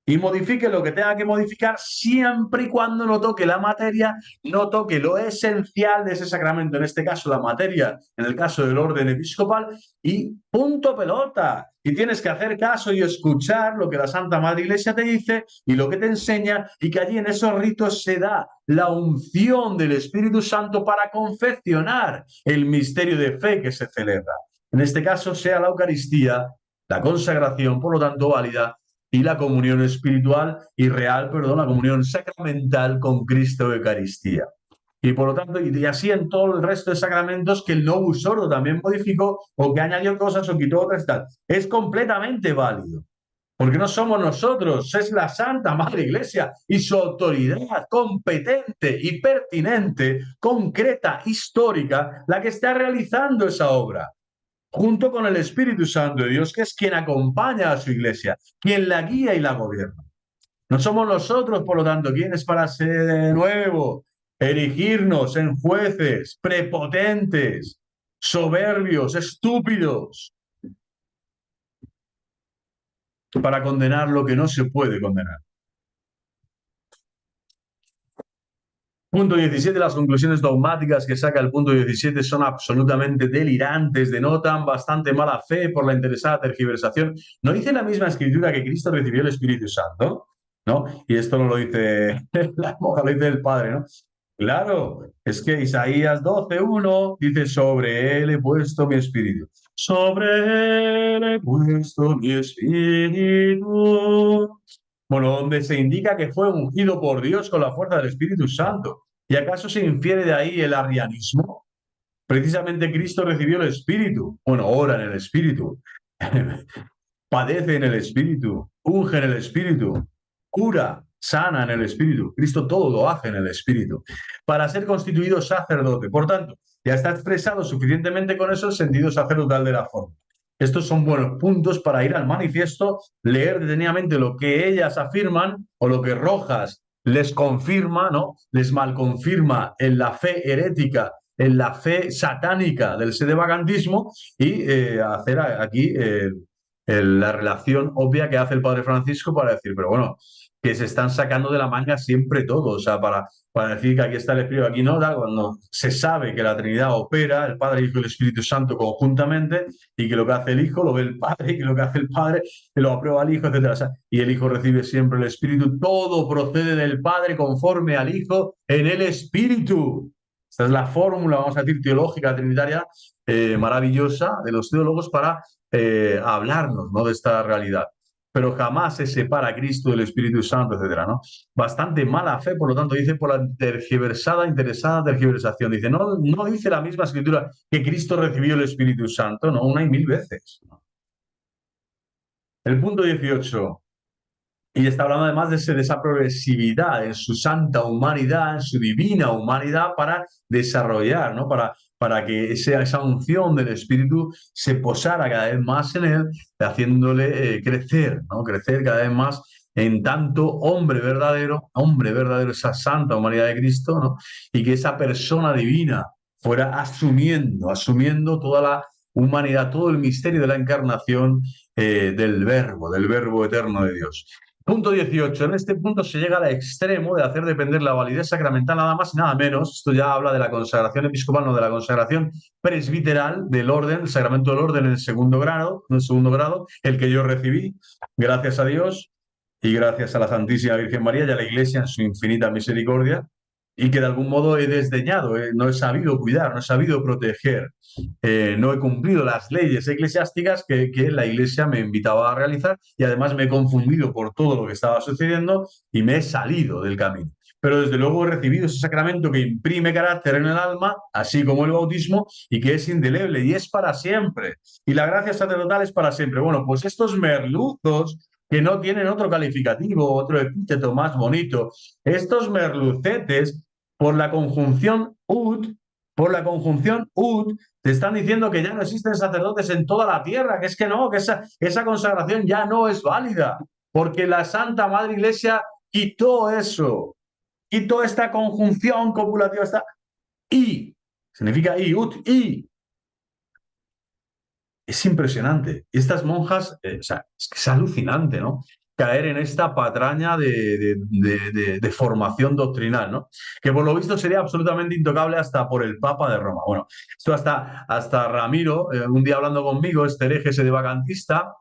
A: y modifique lo que tenga que modificar siempre y cuando no toque la materia, no toque lo esencial de ese sacramento, en este caso la materia, en el caso del orden episcopal, y punto pelota. Y tienes que hacer caso y escuchar lo que la Santa Madre Iglesia te dice y lo que te enseña, y que allí en esos ritos se da la unción del Espíritu Santo para confeccionar el misterio de fe que se celebra. En este caso sea la Eucaristía, la consagración, por lo tanto válida, y la comunión espiritual y real, perdón, la comunión sacramental con Cristo Eucaristía. Y por lo tanto, y así en todo el resto de sacramentos que el Novus Ordo también modificó o que añadió cosas o quitó otras, tal. Es completamente válido. Porque no somos nosotros, es la Santa Madre Iglesia y su autoridad competente y pertinente, concreta, histórica, la que está realizando esa obra, junto con el Espíritu Santo de Dios, que es quien acompaña a su iglesia, quien la guía y la gobierna. No somos nosotros, por lo tanto, quienes para ser de nuevo erigirnos en jueces prepotentes, soberbios, estúpidos, para condenar lo que no se puede condenar. Punto 17. Las conclusiones dogmáticas que saca el punto 17 son absolutamente delirantes, denotan bastante mala fe por la interesada tergiversación. ¿No dice la misma escritura que Cristo recibió el Espíritu Santo? ¿No? Y esto no lo dice la monja, lo dice el Padre, ¿no? Claro, es que Isaías 12:1 dice, sobre él he puesto mi espíritu. Sobre él he puesto mi espíritu. Bueno, donde se indica que fue ungido por Dios con la fuerza del Espíritu Santo. ¿Y acaso se infiere de ahí el arrianismo? Precisamente Cristo recibió el Espíritu. Bueno, ora en el Espíritu, padece en el Espíritu, unge en el Espíritu, cura, sana en el Espíritu. Cristo todo lo hace en el Espíritu para ser constituido sacerdote. Por tanto, ya está expresado suficientemente con eso el sentido sacerdotal de la forma. Estos son buenos puntos para ir al manifiesto, leer detenidamente lo que ellas afirman o lo que Rojas les confirma, ¿no? Les malconfirma en la fe herética, en la fe satánica del sedevacantismo y hacer aquí la relación obvia que hace el Padre Francisco para decir, pero bueno, que se están sacando de la manga siempre todo, o sea, para decir que aquí está el Espíritu, aquí no, cuando se sabe que la Trinidad opera, el Padre, el Hijo y el Espíritu Santo conjuntamente, y que lo que hace el Hijo lo ve el Padre, y que lo que hace el Padre lo aprueba el Hijo, etcétera. O sea, y el Hijo recibe siempre el Espíritu, todo procede del Padre conforme al Hijo en el Espíritu. Esta es la fórmula, vamos a decir, teológica, trinitaria, maravillosa de los teólogos para hablarnos, ¿no?, de esta realidad. Pero jamás se separa a Cristo del Espíritu Santo, etcétera, ¿no? Bastante mala fe, por lo tanto, dice por la tergiversada, interesada tergiversación. Dice, no dice la misma escritura que Cristo recibió el Espíritu Santo, no, una y mil veces. El punto 18. Y está hablando además de esa progresividad en su santa humanidad, en su divina humanidad, para desarrollar, ¿no? Para que esa unción del Espíritu se posara cada vez más en él, haciéndole crecer, ¿no? Crecer cada vez más en tanto hombre verdadero, esa santa humanidad de Cristo, ¿no? Y que esa persona divina fuera asumiendo toda la humanidad, todo el misterio de la encarnación del Verbo eterno de Dios. Punto 18. En este punto se llega al extremo de hacer depender la validez sacramental nada más y nada menos. Esto ya habla de la consagración episcopal, no de la consagración presbiteral del orden, el sacramento del orden en el segundo grado, el que yo recibí, gracias a Dios y gracias a la Santísima Virgen María y a la Iglesia en su infinita misericordia, y que de algún modo he desdeñado, no he sabido cuidar, no he sabido proteger, no he cumplido las leyes eclesiásticas que la Iglesia me invitaba a realizar, y además me he confundido por todo lo que estaba sucediendo y me he salido del camino. Pero desde luego he recibido ese sacramento que imprime carácter en el alma, así como el bautismo, y que es indeleble y es para siempre. Y la gracia sacerdotal es para siempre. Bueno, pues estos merluzos que no tienen otro calificativo, otro epíteto más bonito, estos merlucetes, por la conjunción ut, te están diciendo que ya no existen sacerdotes en toda la tierra, que es que no, que esa consagración ya no es válida, porque la Santa Madre Iglesia quitó eso, quitó esta conjunción copulativa, esta y, significa y, ut, y. Es impresionante. Y estas monjas, o sea, es que es alucinante, ¿no? Caer en esta patraña de formación doctrinal, ¿no? Que por lo visto sería absolutamente intocable hasta por el Papa de Roma. Bueno, esto hasta Ramiro, un día hablando conmigo, este hereje ese de vacantista,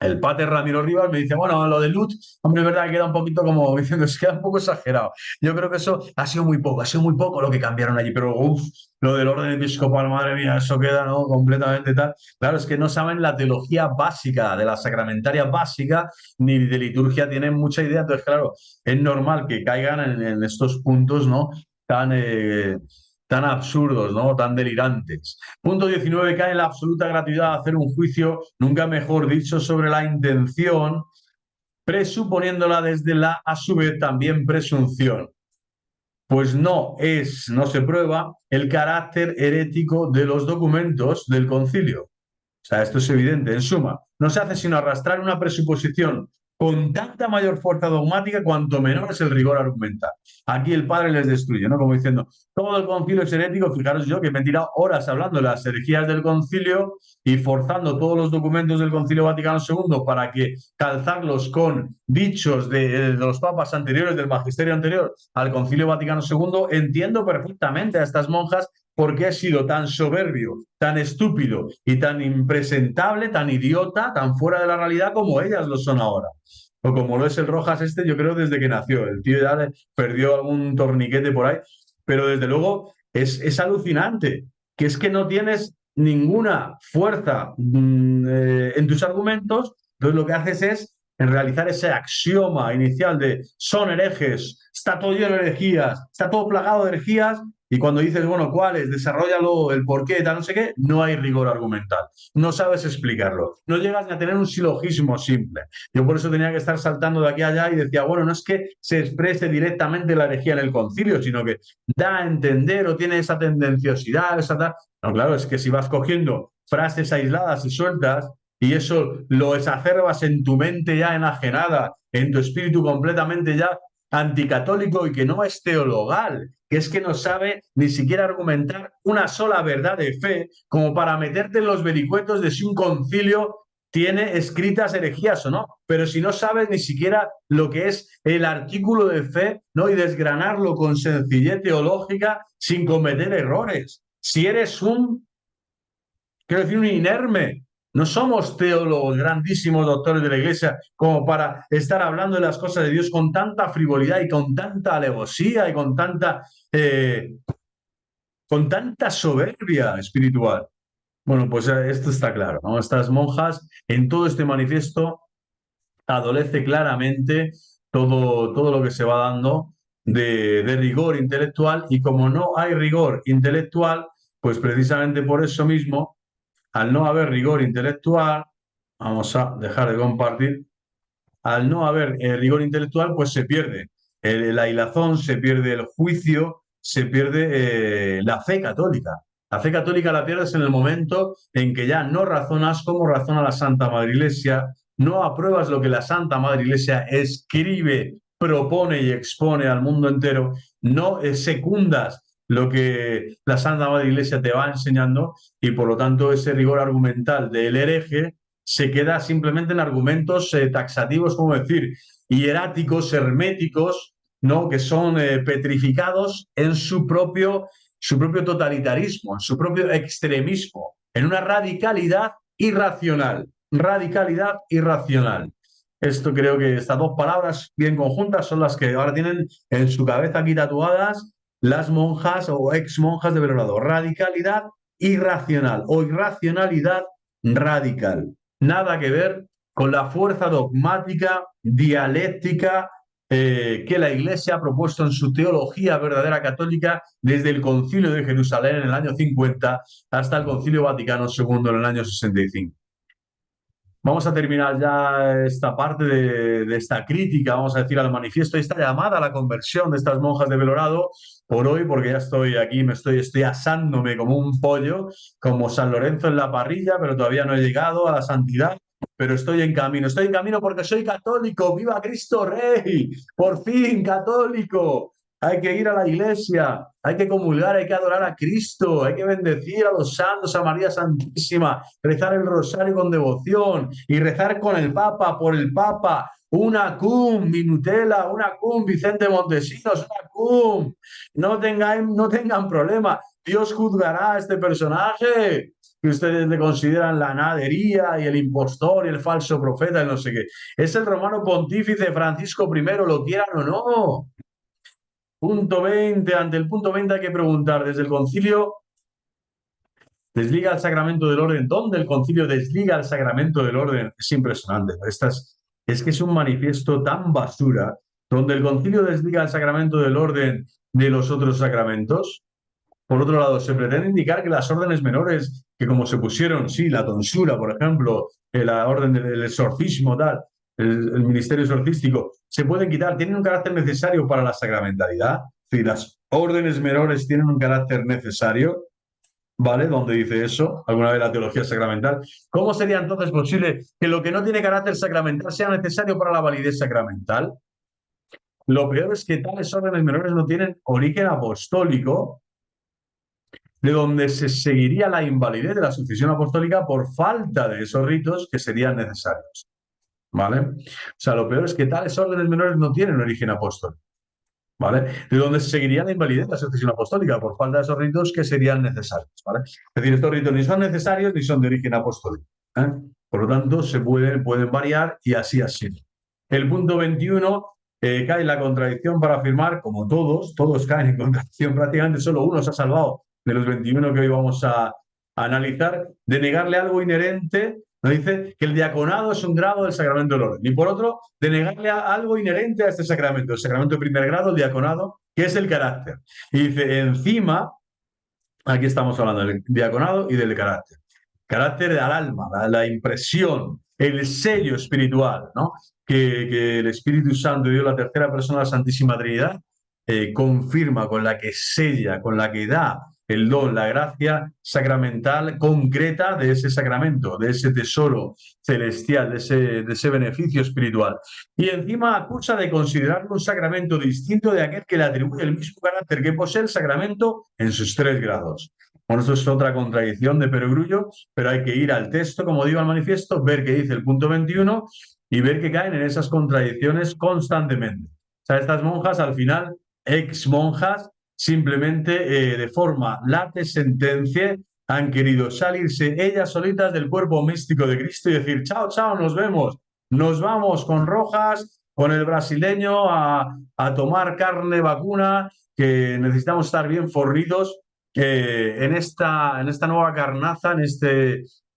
A: el pater Ramiro Rivas me dice, bueno, lo de Lut, hombre, es verdad que queda un poquito como diciendo, es que queda un poco exagerado. Yo creo que eso ha sido muy poco lo que cambiaron allí, pero uff, lo del orden episcopal, madre mía, eso queda, ¿no? Completamente tal. Claro, es que no saben la teología básica, de la sacramentaria básica, ni de liturgia tienen mucha idea. Entonces, claro, es normal que caigan en estos puntos, ¿no? Tan, tan absurdos, ¿no? Tan delirantes. Punto 19. Cae en la absoluta gratuidad de hacer un juicio, nunca mejor dicho, sobre la intención, presuponiéndola desde la, a su vez, también presunción. Pues no se prueba el carácter herético de los documentos del concilio. O sea, esto es evidente. En suma, no se hace sino arrastrar una presuposición con tanta mayor fuerza dogmática cuanto menor es el rigor argumental. Aquí el padre les destruye, ¿no? Como diciendo, todo el concilio es herético. Fijaros yo que me he tirado horas hablando de las herejías del concilio y forzando todos los documentos del concilio Vaticano II para que calzarlos con dichos de los papas anteriores, del magisterio anterior al concilio Vaticano II. Entiendo perfectamente a estas monjas por qué he sido tan soberbio, tan estúpido y tan impresentable, tan idiota, tan fuera de la realidad como ellas lo son ahora. O como lo es el Rojas este, yo creo desde que nació. El tío ya perdió algún torniquete por ahí, pero desde luego es alucinante, que es que no tienes ninguna fuerza en tus argumentos, entonces lo que haces es en realizar ese axioma inicial de son herejes, está todo lleno de herejías, está todo plagado de herejías, y cuando dices, bueno, ¿cuáles? Desarrollalo, el por qué, tal, no sé qué, no hay rigor argumental. No sabes explicarlo. No llegas ni a tener un silogismo simple. Yo por eso tenía que estar saltando de aquí a allá y decía, bueno, no es que se exprese directamente la herejía en el concilio, sino que da a entender o tiene esa tendenciosidad, esa tal. No, claro, es que si vas cogiendo frases aisladas y sueltas y eso lo exacerbas en tu mente ya enajenada, en tu espíritu completamente ya anticatólico y que no es teologal, que es que no sabe ni siquiera argumentar una sola verdad de fe como para meterte en los vericuetos de si un concilio tiene escritas herejías o no, pero si no sabes ni siquiera lo que es el artículo de fe, ¿no? Y desgranarlo con sencillez teológica sin cometer errores. Si eres quiero decir, un inerme. No somos teólogos, grandísimos doctores de la Iglesia, como para estar hablando de las cosas de Dios con tanta frivolidad y con tanta alevosía y con tanta soberbia espiritual. Bueno, pues esto está claro, ¿no? Estas monjas, en todo este manifiesto, adolece claramente todo lo que se va dando de rigor intelectual, y como no hay rigor intelectual, pues precisamente por eso mismo, al no haber rigor intelectual, vamos a dejar de compartir, al no haber rigor intelectual, pues se pierde la hilazón, se pierde el juicio, se pierde la fe católica. La fe católica la pierdes en el momento en que ya no razonas como razona la Santa Madre Iglesia, no apruebas lo que la Santa Madre Iglesia escribe, propone y expone al mundo entero, no secundas lo que la Santa Madre Iglesia te va enseñando, y por lo tanto ese rigor argumental del hereje se queda simplemente en argumentos taxativos, como decir, hieráticos, herméticos, ¿no? Que son petrificados en su propio totalitarismo, en su propio extremismo, en una radicalidad irracional. Radicalidad irracional. Esto creo que estas dos palabras bien conjuntas son las que ahora tienen en su cabeza aquí tatuadas las monjas o ex monjas de Belorado. Radicalidad irracional o irracionalidad radical. Nada que ver con la fuerza dogmática, dialéctica, que la Iglesia ha propuesto en su teología verdadera católica desde el Concilio de Jerusalén en el año 50 hasta el Concilio Vaticano II en el año 65. Vamos a terminar ya esta parte de esta crítica, vamos a decir, al manifiesto, esta llamada a la conversión de estas monjas de Belorado por hoy, porque ya estoy aquí, estoy asándome como un pollo, como San Lorenzo en la parrilla, pero todavía no he llegado a la santidad, pero estoy en camino porque soy católico, ¡viva Cristo Rey! ¡Por fin, católico! Hay que ir a la iglesia, hay que comulgar, hay que adorar a Cristo, hay que bendecir a los santos, a María Santísima, rezar el rosario con devoción y rezar con el Papa, por el Papa. Una cum, Minutela, una cum, Vicente Montesinos, una cum. No tengan problema. Dios juzgará a este personaje que ustedes le consideran la nadería y el impostor y el falso profeta y no sé qué. Es el romano pontífice Francisco I, lo quieran o no. Punto 20. Ante el punto 20 hay que preguntar, desde el concilio desliga el sacramento del orden. ¿Dónde el concilio desliga el sacramento del orden? Es impresionante. Es que es un manifiesto tan basura, donde el concilio desliga el sacramento del orden de los otros sacramentos. Por otro lado, se pretende indicar que las órdenes menores, que como se pusieron, sí, la tonsura, por ejemplo, la orden del exorcismo, tal, el ministerio exorcístico, se pueden quitar, tienen un carácter necesario para la sacramentalidad. Sí, las órdenes menores tienen un carácter necesario, ¿vale? ¿Dónde dice eso? ¿Alguna vez la teología sacramental? ¿Cómo sería entonces posible que lo que no tiene carácter sacramental sea necesario para la validez sacramental? Lo peor es que tales órdenes menores no tienen origen apostólico, de donde se seguiría la invalidez de la sucesión apostólica por falta de esos ritos que serían necesarios. ¿Vale? O sea, lo peor es que tales órdenes menores no tienen origen apostólico. ¿Vale? De donde se seguiría la invalidez de la sucesión apostólica por falta de esos ritos que serían necesarios. ¿Vale? Es decir, estos ritos ni son necesarios ni son de origen apostólico. ¿Eh? Por lo tanto, pueden variar y así ha sido. El punto 21 cae en la contradicción para afirmar, como todos caen en contradicción, prácticamente solo uno se ha salvado de los 21 que hoy vamos a analizar, de negarle algo inherente. Nos dice que el diaconado es un grado del sacramento del orden. Y por otro, de negarle algo inherente a este sacramento, el sacramento de primer grado, el diaconado, que es el carácter. Y dice, encima, aquí estamos hablando del diaconado y del carácter. Carácter al alma, la impresión, el sello espiritual, ¿no? Que el Espíritu Santo, Dios, la tercera persona de la Santísima Trinidad, confirma, con la que sella, con la que da el don, la gracia sacramental concreta de ese sacramento, de ese tesoro celestial, de ese beneficio espiritual. Y encima acusa de considerarlo un sacramento distinto de aquel que le atribuye el mismo carácter que posee el sacramento en sus 3 grados. Bueno, esto es otra contradicción de perogrullo, pero hay que ir al texto, como digo, al manifiesto, ver qué dice el punto 21 y ver que caen en esas contradicciones constantemente. O sea, estas monjas, al final, ex monjas, simplemente de forma late sentencia, han querido salirse ellas solitas del cuerpo místico de Cristo y decir, chao, chao, nos vemos, nos vamos con Rojas, con el brasileño a tomar carne vacuna, que necesitamos estar bien forridos en esta nueva carnaza,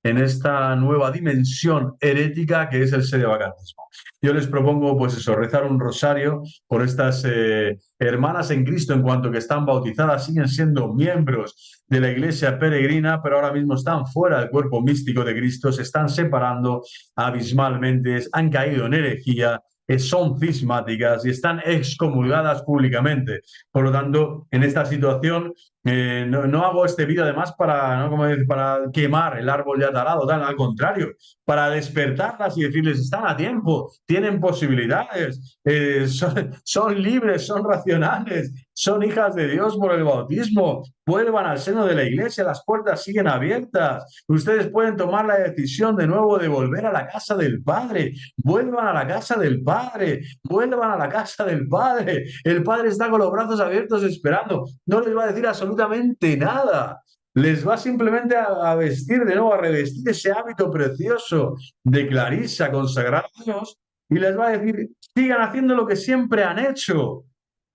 A: en esta nueva dimensión herética que es el sedevacantismo. Yo les propongo, pues eso, rezar un rosario por estas hermanas en Cristo, en cuanto que están bautizadas, siguen siendo miembros de la iglesia peregrina, pero ahora mismo están fuera del cuerpo místico de Cristo, se están separando abismalmente, han caído en herejía, son cismáticas y están excomulgadas públicamente. Por lo tanto, en esta situación No hago este vídeo además para, ¿no? Como decir, para quemar el árbol ya talado, tal, al contrario, para despertarlas y decirles, están a tiempo, tienen posibilidades, son libres, son racionales, son hijas de Dios por el bautismo, vuelvan al seno de la iglesia, las puertas siguen abiertas, ustedes pueden tomar la decisión de nuevo de volver a la casa del Padre, vuelvan a la casa del Padre, vuelvan a la casa del Padre, el Padre está con los brazos abiertos esperando, no les va a decir absolutamente nada. Les va simplemente a vestir de nuevo, a revestir ese hábito precioso de Clarisa consagrada a Dios y les va a decir, sigan haciendo lo que siempre han hecho.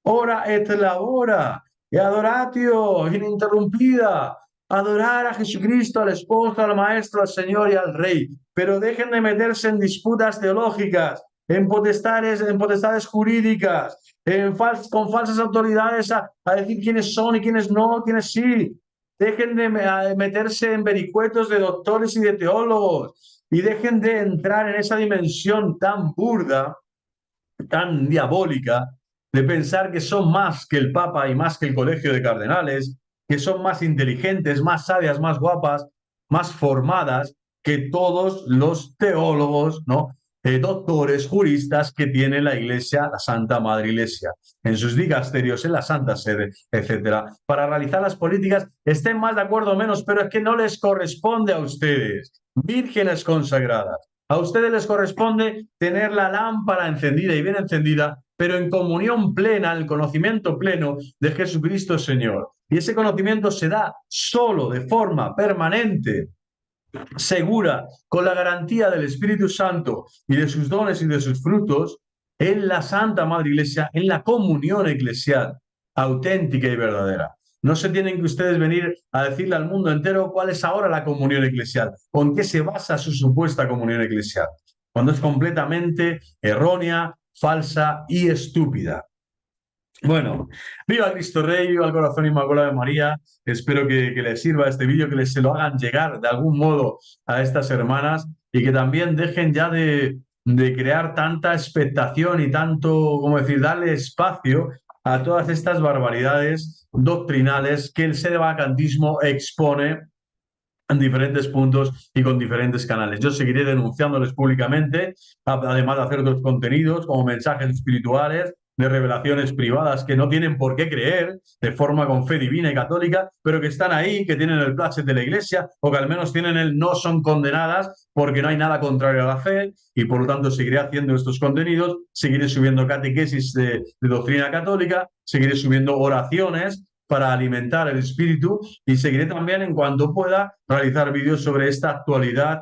A: Ora et labora, y adoratio ininterrumpida. Adorar a Jesucristo, al esposo, al maestro, al Señor y al Rey. Pero dejen de meterse en disputas teológicas, en potestades jurídicas, con falsas autoridades a decir quiénes son y quiénes no, quiénes sí. Dejen de meterse en vericuetos de doctores y de teólogos y dejen de entrar en esa dimensión tan burda, tan diabólica, de pensar que son más que el Papa y más que el Colegio de Cardenales, que son más inteligentes, más sabias, más guapas, más formadas que todos los teólogos, ¿no? Doctores, juristas que tiene la Iglesia, la Santa Madre Iglesia, en sus dicasterios, en la Santa Sede, etcétera, para realizar las políticas, estén más de acuerdo o menos, pero es que no les corresponde a ustedes, vírgenes consagradas. A ustedes les corresponde tener la lámpara encendida y bien encendida, pero en comunión plena, el conocimiento pleno de Jesucristo Señor. Y ese conocimiento se da solo, de forma permanente, segura, con la garantía del Espíritu Santo y de sus dones y de sus frutos, en la Santa Madre Iglesia, en la comunión eclesial, auténtica y verdadera. No se tienen que ustedes venir a decirle al mundo entero cuál es ahora la comunión eclesial, con qué se basa su supuesta comunión eclesial, cuando es completamente errónea, falsa y estúpida. Bueno, viva Cristo Rey, viva el corazón inmaculado de María. Espero que les sirva este vídeo, que les se lo hagan llegar de algún modo a estas hermanas y que también dejen ya de crear tanta expectación y tanto, como decir, darle espacio a todas estas barbaridades doctrinales que el sedevacantismo expone en diferentes puntos y con diferentes canales. Yo seguiré denunciándoles públicamente, además de hacer otros contenidos como mensajes espirituales, de revelaciones privadas que no tienen por qué creer de forma con fe divina y católica, pero que están ahí, que tienen el placet de la Iglesia o que al menos tienen el no son condenadas porque no hay nada contrario a la fe y por lo tanto seguiré haciendo estos contenidos, seguiré subiendo catequesis de doctrina católica, seguiré subiendo oraciones para alimentar el espíritu y seguiré también en cuanto pueda realizar vídeos sobre esta actualidad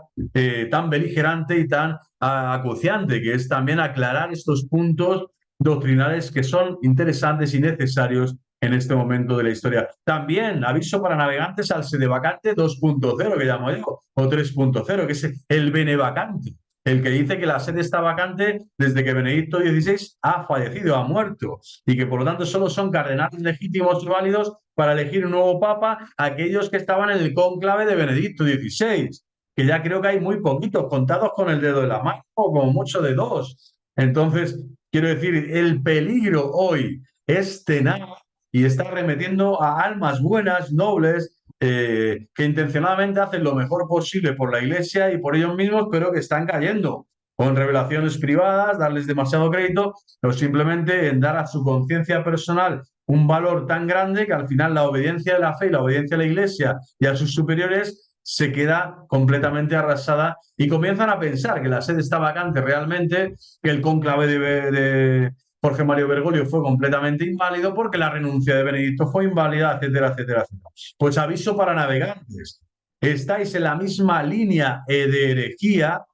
A: tan beligerante y tan acuciante, que es también aclarar estos puntos doctrinales que son interesantes y necesarios en este momento de la historia. También aviso para navegantes al sedevacante 2.0, que llamo yo, o 3.0, que es el benevacante, el que dice que la sede está vacante desde que Benedicto XVI ha fallecido, ha muerto, y que por lo tanto solo son cardenales legítimos y válidos para elegir un nuevo papa aquellos que estaban en el cónclave de Benedicto XVI, que ya creo que hay muy poquitos, contados con el dedo de la mano, o como mucho de dos. Entonces, quiero decir, el peligro hoy es tenaz y está remetiendo a almas buenas, nobles, que intencionadamente hacen lo mejor posible por la Iglesia y por ellos mismos, pero que están cayendo con revelaciones privadas, darles demasiado crédito, o simplemente en dar a su conciencia personal un valor tan grande que al final la obediencia de la fe y la obediencia a la Iglesia y a sus superiores se queda completamente arrasada y comienzan a pensar que la sede está vacante realmente, que el cónclave de Jorge Mario Bergoglio fue completamente inválido porque la renuncia de Benedicto fue inválida, etcétera, etcétera, etcétera. Pues aviso para navegantes. Estáis en la misma línea de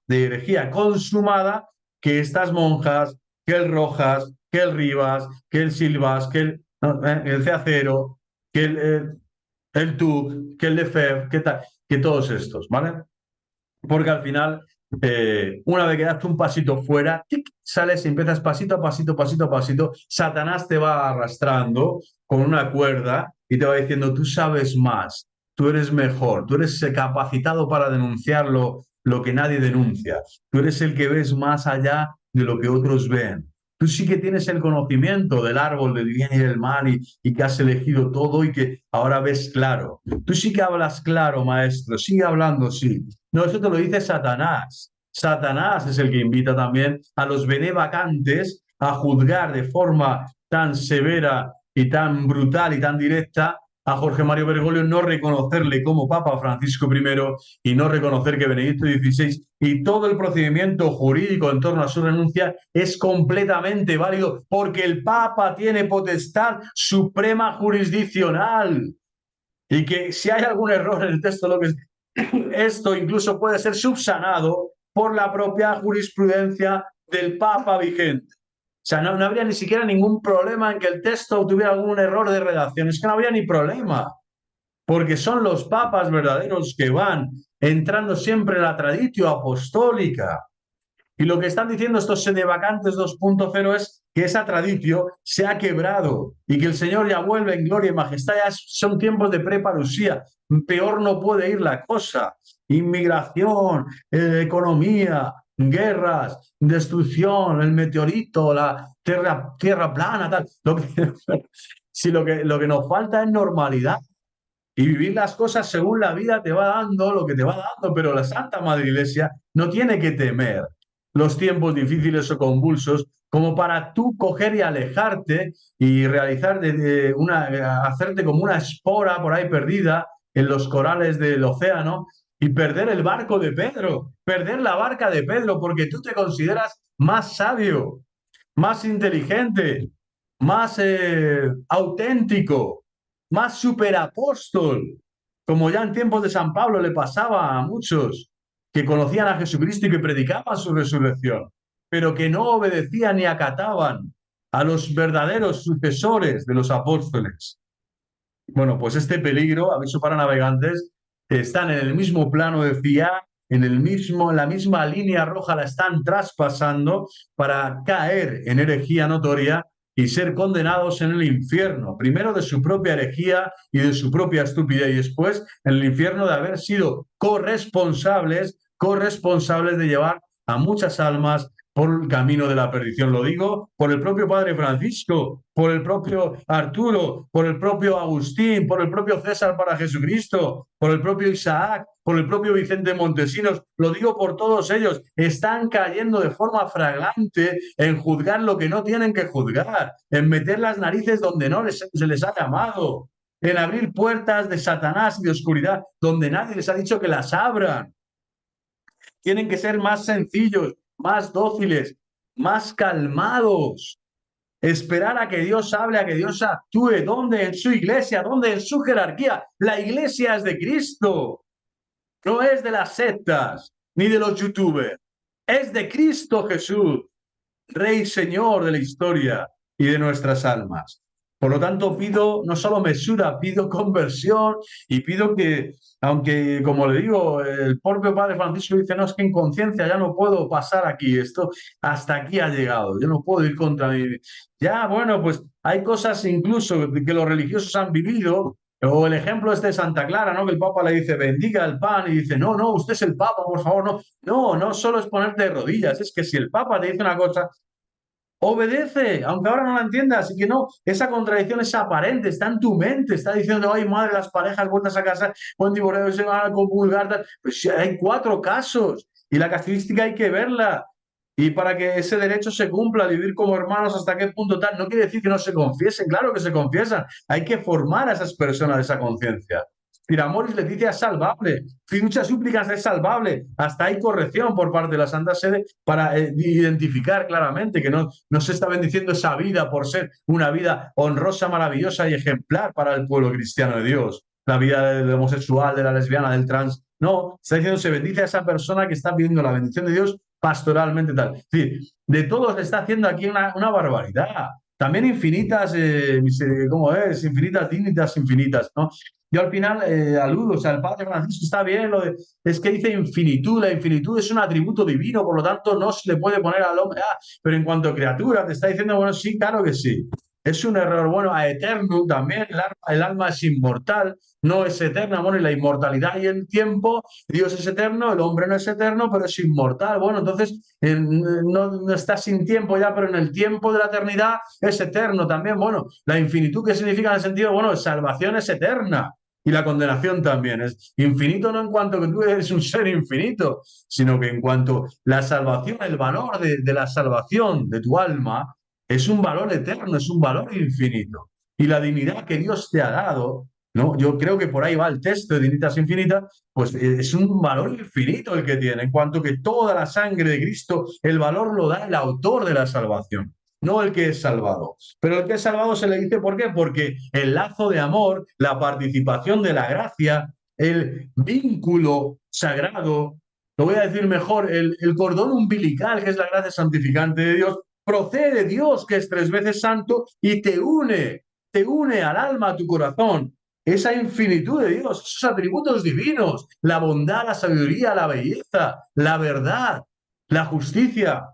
A: herejía consumada que estas monjas, que el Rojas, que el Rivas, que el Silvas, que el Ceacero, que el TUC, que el Lefebvre, que todos estos, ¿vale? Porque al final, una vez que das un pasito fuera, tic, sales y empiezas pasito a pasito, pasito a pasito, Satanás te va arrastrando con una cuerda y te va diciendo, tú sabes más, tú eres mejor, tú eres capacitado para denunciar lo que nadie denuncia, tú eres el que ves más allá de lo que otros ven, Tú sí que tienes el conocimiento del árbol del bien y del mal y que has elegido todo y que ahora ves claro. Tú sí que hablas claro, maestro, sigue hablando, sí. No, eso te lo dice Satanás. Satanás es el que invita también a los benevacantes a juzgar de forma tan severa y tan brutal y tan directa a Jorge Mario Bergoglio, no reconocerle como Papa Francisco I y no reconocer que Benedicto XVI y todo el procedimiento jurídico en torno a su renuncia es completamente válido porque el Papa tiene potestad suprema jurisdiccional y que si hay algún error en el texto, esto incluso puede ser subsanado por la propia jurisprudencia del Papa vigente. O sea, no habría ni siquiera ningún problema en que el texto tuviera algún error de redacción. Es que no habría ni problema, porque son los papas verdaderos que van entrando siempre en la traditio apostólica. Y lo que están diciendo estos sedevacantes 2.0 es que esa traditio se ha quebrado y que el Señor ya vuelve en gloria y majestad. Ya son tiempos de preparusía. Peor no puede ir la cosa. Inmigración, economía, guerras, destrucción, el meteorito, la tierra plana, tal. Si lo que nos falta es normalidad y vivir las cosas según la vida te va dando lo que te va dando, pero la Santa Madre Iglesia no tiene que temer los tiempos difíciles o convulsos como para tú coger y alejarte y realizar hacerte como una espora por ahí perdida en los corales del océano y perder el barco de Pedro, perder la barca de Pedro porque tú te consideras más sabio, más inteligente, más auténtico, más superapóstol, como ya en tiempos de San Pablo le pasaba a muchos que conocían a Jesucristo y que predicaban su resurrección, pero que no obedecían ni acataban a los verdaderos sucesores de los apóstoles. Bueno, pues este peligro, aviso para navegantes, están en el mismo plano de fiar, en la misma línea roja la están traspasando para caer en herejía notoria y ser condenados en el infierno, primero de su propia herejía y de su propia estupidez, y después en el infierno de haber sido corresponsables de llevar a muchas almas por el camino de la perdición. Lo digo por el propio Padre Francisco, por el propio Arturo, por el propio Agustín, por el propio César para Jesucristo, por el propio Isaac, por el propio Vicente Montesinos. Lo digo por todos ellos. Están cayendo de forma flagrante en juzgar lo que no tienen que juzgar, en meter las narices donde no se les ha llamado, en abrir puertas de Satanás y de oscuridad donde nadie les ha dicho que las abran. Tienen que ser más sencillos, más dóciles, más calmados. Esperar a que Dios hable, a que Dios actúe. ¿Dónde? En su iglesia, ¿dónde? En su jerarquía. La iglesia es de Cristo, no es de las sectas ni de los youtubers. Es de Cristo Jesús, Rey Señor de la historia y de nuestras almas. Por lo tanto, pido no solo mesura, pido conversión y pido que, aunque, como le digo, el propio Padre Francisco dice, no, es que en conciencia ya no puedo pasar aquí, esto hasta aquí ha llegado, yo no puedo ir contra mí. Ya, bueno, pues hay cosas incluso que los religiosos han vivido, o el ejemplo este de Santa Clara, ¿no? Que el Papa le dice, bendiga el pan, y dice, no, no, usted es el Papa, por favor, no. No, no solo es ponerte de rodillas, es que si el Papa te dice una cosa, obedece, aunque ahora no la entiendas, y que no, esa contradicción es aparente, está en tu mente, está diciendo, ay, madre, las parejas vueltas a casa, buen divorcio, se van a comulgar, tal. Pues hay 4 casos, y la casuística hay que verla, y para que ese derecho se cumpla, vivir como hermanos hasta qué punto tal, no quiere decir que no se confiesen, claro que se confiesan, hay que formar a esas personas de esa conciencia. Amoris Leticia es salvable, fiducia súplicas es salvable, hasta hay corrección por parte de la Santa Sede para identificar claramente que no se está bendiciendo esa vida por ser una vida honrosa, maravillosa y ejemplar para el pueblo cristiano de Dios, la vida del homosexual, de la lesbiana, del trans. No, está diciendo se bendice a esa persona que está pidiendo la bendición de Dios pastoralmente tal. Es decir, de todos se está haciendo aquí una barbaridad. También infinitas, ¿cómo es? Infinitas dignitas infinitas, ¿no? Yo al final aludo, o sea, el Padre Francisco está bien, es que dice infinitud, la infinitud es un atributo divino, por lo tanto no se le puede poner al hombre, pero en cuanto a criatura, te está diciendo, bueno, sí, claro que sí. Es un error, bueno, a eterno también, el alma es inmortal, no es eterna. Bueno, y la inmortalidad y el tiempo, Dios es eterno, el hombre no es eterno, pero es inmortal. Bueno, entonces no está sin tiempo ya, pero en el tiempo de la eternidad es eterno también. Bueno, la infinitud, ¿qué significa en el sentido? Bueno, salvación es eterna. Y la condenación también es infinito, no en cuanto que tú eres un ser infinito, sino que en cuanto la salvación, el valor de la salvación de tu alma es un valor eterno, es un valor infinito. Y la dignidad que Dios te ha dado, ¿no? Yo creo que por ahí va el texto de Dignitas Infinitas, pues es un valor infinito el que tiene, en cuanto que toda la sangre de Cristo, el valor lo da el autor de la salvación, no el que es salvado. Pero el que es salvado se le dice ¿por qué? Porque el lazo de amor, la participación de la gracia, el vínculo sagrado, lo voy a decir mejor, el cordón umbilical, que es la gracia santificante de Dios, procede de Dios, que es tres veces santo, y te une al alma, a tu corazón. Esa infinitud de Dios, esos atributos divinos, la bondad, la sabiduría, la belleza, la verdad, la justicia,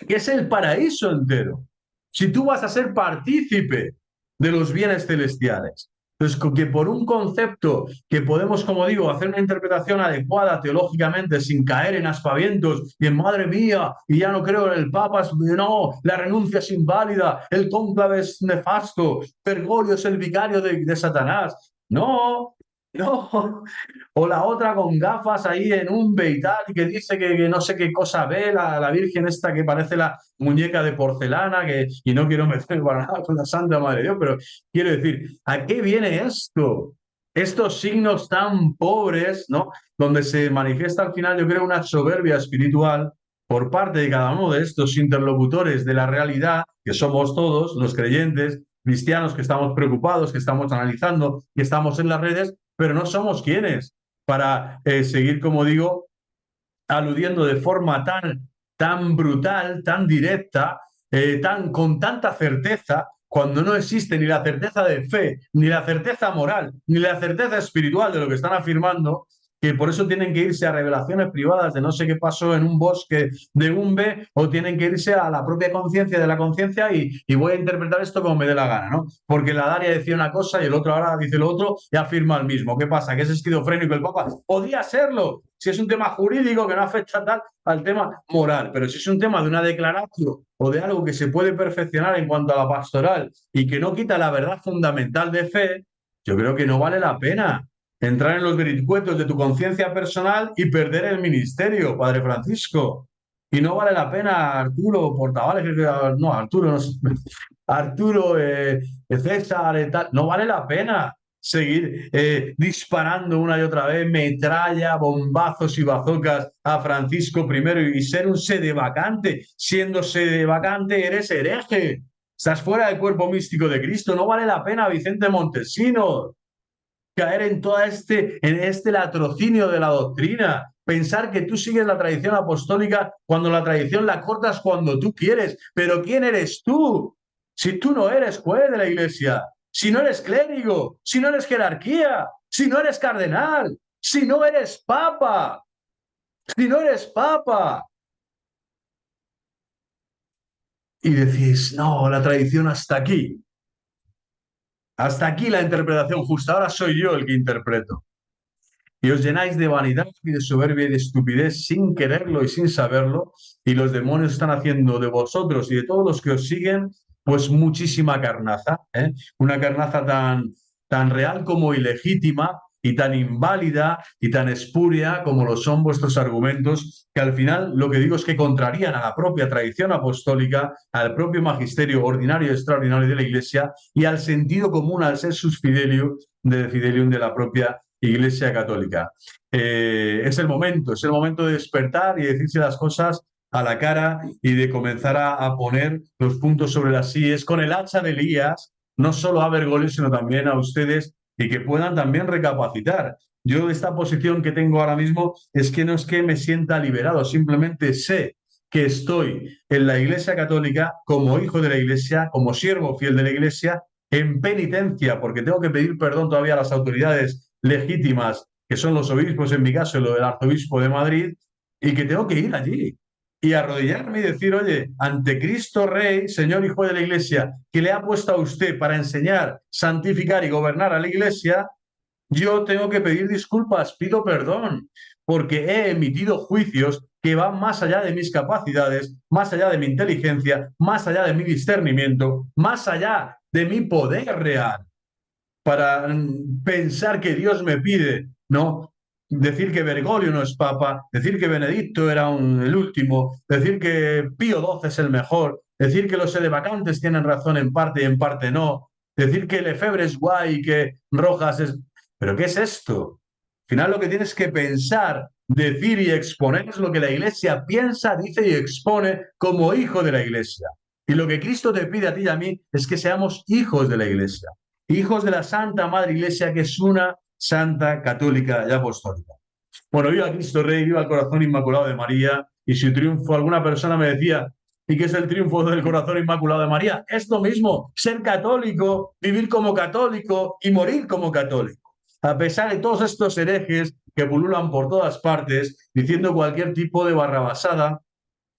A: que es el paraíso entero. Si tú vas a ser partícipe de los bienes celestiales, pues que por un concepto que podemos, como digo, hacer una interpretación adecuada teológicamente sin caer en aspavientos y en madre mía, y ya no creo en el Papa, no, la renuncia es inválida, el cónclave es nefasto, Bergoglio es el vicario de Satanás. No, no, o la otra con gafas ahí en un beital que dice que no sé qué cosa ve, la Virgen esta que parece la muñeca de porcelana, y no quiero meter para nada con la Santa Madre de Dios, pero quiero decir, ¿a qué viene esto? Estos signos tan pobres, ¿no? Donde se manifiesta al final, yo creo, una soberbia espiritual por parte de cada uno de estos interlocutores de la realidad, que somos todos los creyentes, cristianos que estamos preocupados, que estamos analizando, que estamos en las redes, pero no somos quienes para seguir, como digo, aludiendo de forma tan brutal, tan directa, con tanta certeza, cuando no existe ni la certeza de fe, ni la certeza moral, ni la certeza espiritual de lo que están afirmando, que por eso tienen que irse a revelaciones privadas de no sé qué pasó en un bosque de Umbe, o tienen que irse a la propia conciencia de la conciencia y voy a interpretar esto como me dé la gana, ¿no? Porque la Daria decía una cosa y el otro ahora dice lo otro y afirma el mismo. ¿Qué pasa? ¿Que es esquizofrénico el Papa? Podría serlo, si es un tema jurídico que no afecta tal al tema moral, pero si es un tema de una declaración o de algo que se puede perfeccionar en cuanto a la pastoral y que no quita la verdad fundamental de fe, yo creo que no vale la pena entrar en los vericuetos de tu conciencia personal y perder el ministerio, Padre Francisco. Y no vale la pena, Arturo Portavales, no, Arturo, no sé, Arturo, César, tal, no vale la pena seguir disparando una y otra vez metralla, bombazos y bazocas a Francisco I y ser un sedevacante. Siendo sedevacante eres hereje. Estás fuera del cuerpo místico de Cristo. No vale la pena, Vicente Montesinos, caer en este latrocinio de la doctrina. Pensar que tú sigues la tradición apostólica cuando la tradición la cortas cuando tú quieres. Pero ¿quién eres tú? Si tú no eres juez de la iglesia, si no eres clérigo, si no eres jerarquía, si no eres cardenal, si no eres papa, si no eres papa. Y decís, no, la tradición hasta aquí. Hasta aquí la interpretación justa. Ahora soy yo el que interpreto. Y os llenáis de vanidad y de soberbia y de estupidez sin quererlo y sin saberlo, y los demonios están haciendo de vosotros y de todos los que os siguen, pues muchísima carnaza, ¿eh? Una carnaza tan real como ilegítima y tan inválida y tan espuria como lo son vuestros argumentos, que al final lo que digo es que contrarían a la propia tradición apostólica, al propio magisterio ordinario y extraordinario de la Iglesia y al sentido común, al ser sus fidelium de la propia Iglesia Católica. Es el momento de despertar y decirse las cosas a la cara y de comenzar a poner los puntos sobre las íes con el hacha de Elías, no solo a Bergoglio, sino también a ustedes y que puedan también recapacitar. Yo esta posición que tengo ahora mismo es que no es que me sienta liberado, simplemente sé que estoy en la Iglesia Católica como hijo de la Iglesia, como siervo fiel de la Iglesia, en penitencia, porque tengo que pedir perdón todavía a las autoridades legítimas, que son los obispos, en mi caso, lo del arzobispo de Madrid, y que tengo que ir allí y arrodillarme y decir, oye, ante Cristo Rey, Señor Hijo de la Iglesia, que le ha puesto a usted para enseñar, santificar y gobernar a la Iglesia, Yo tengo que pedir disculpas, pido perdón, porque he emitido juicios que van más allá de mis capacidades, más allá de mi inteligencia, más allá de mi discernimiento, más allá de mi poder real, para pensar que Dios me pide, ¿no? Decir que Bergoglio no es papa, decir que Benedicto era el último, decir que Pío XII es el mejor, decir que los elevacantes tienen razón en parte y en parte no, decir que Lefebvre es guay y que Rojas es... ¿Pero qué es esto? Al final lo que tienes que pensar, decir y exponer es lo que la Iglesia piensa, dice y expone como hijo de la Iglesia. Y lo que Cristo te pide a ti y a mí es que seamos hijos de la Iglesia, hijos de la Santa Madre Iglesia, que es una santa, católica y apostólica. Bueno, viva Cristo Rey, viva el corazón inmaculado de María, y si triunfo, alguna persona me decía, ¿y qué es el triunfo del corazón inmaculado de María? Esto mismo, ser católico, vivir como católico y morir como católico. A pesar de todos estos herejes que pululan por todas partes, diciendo cualquier tipo de barrabasada,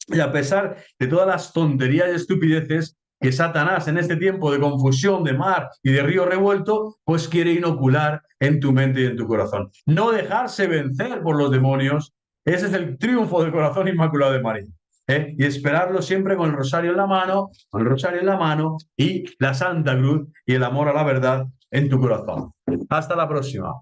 A: y a pesar de todas las tonterías y estupideces que Satanás en este tiempo de confusión, de mar y de río revuelto, pues quiere inocular en tu mente y en tu corazón. No dejarse vencer por los demonios, ese es el triunfo del corazón inmaculado de María. Y esperarlo siempre con el rosario en la mano, con el rosario en la mano y la Santa Cruz y el amor a la verdad en tu corazón. Hasta la próxima.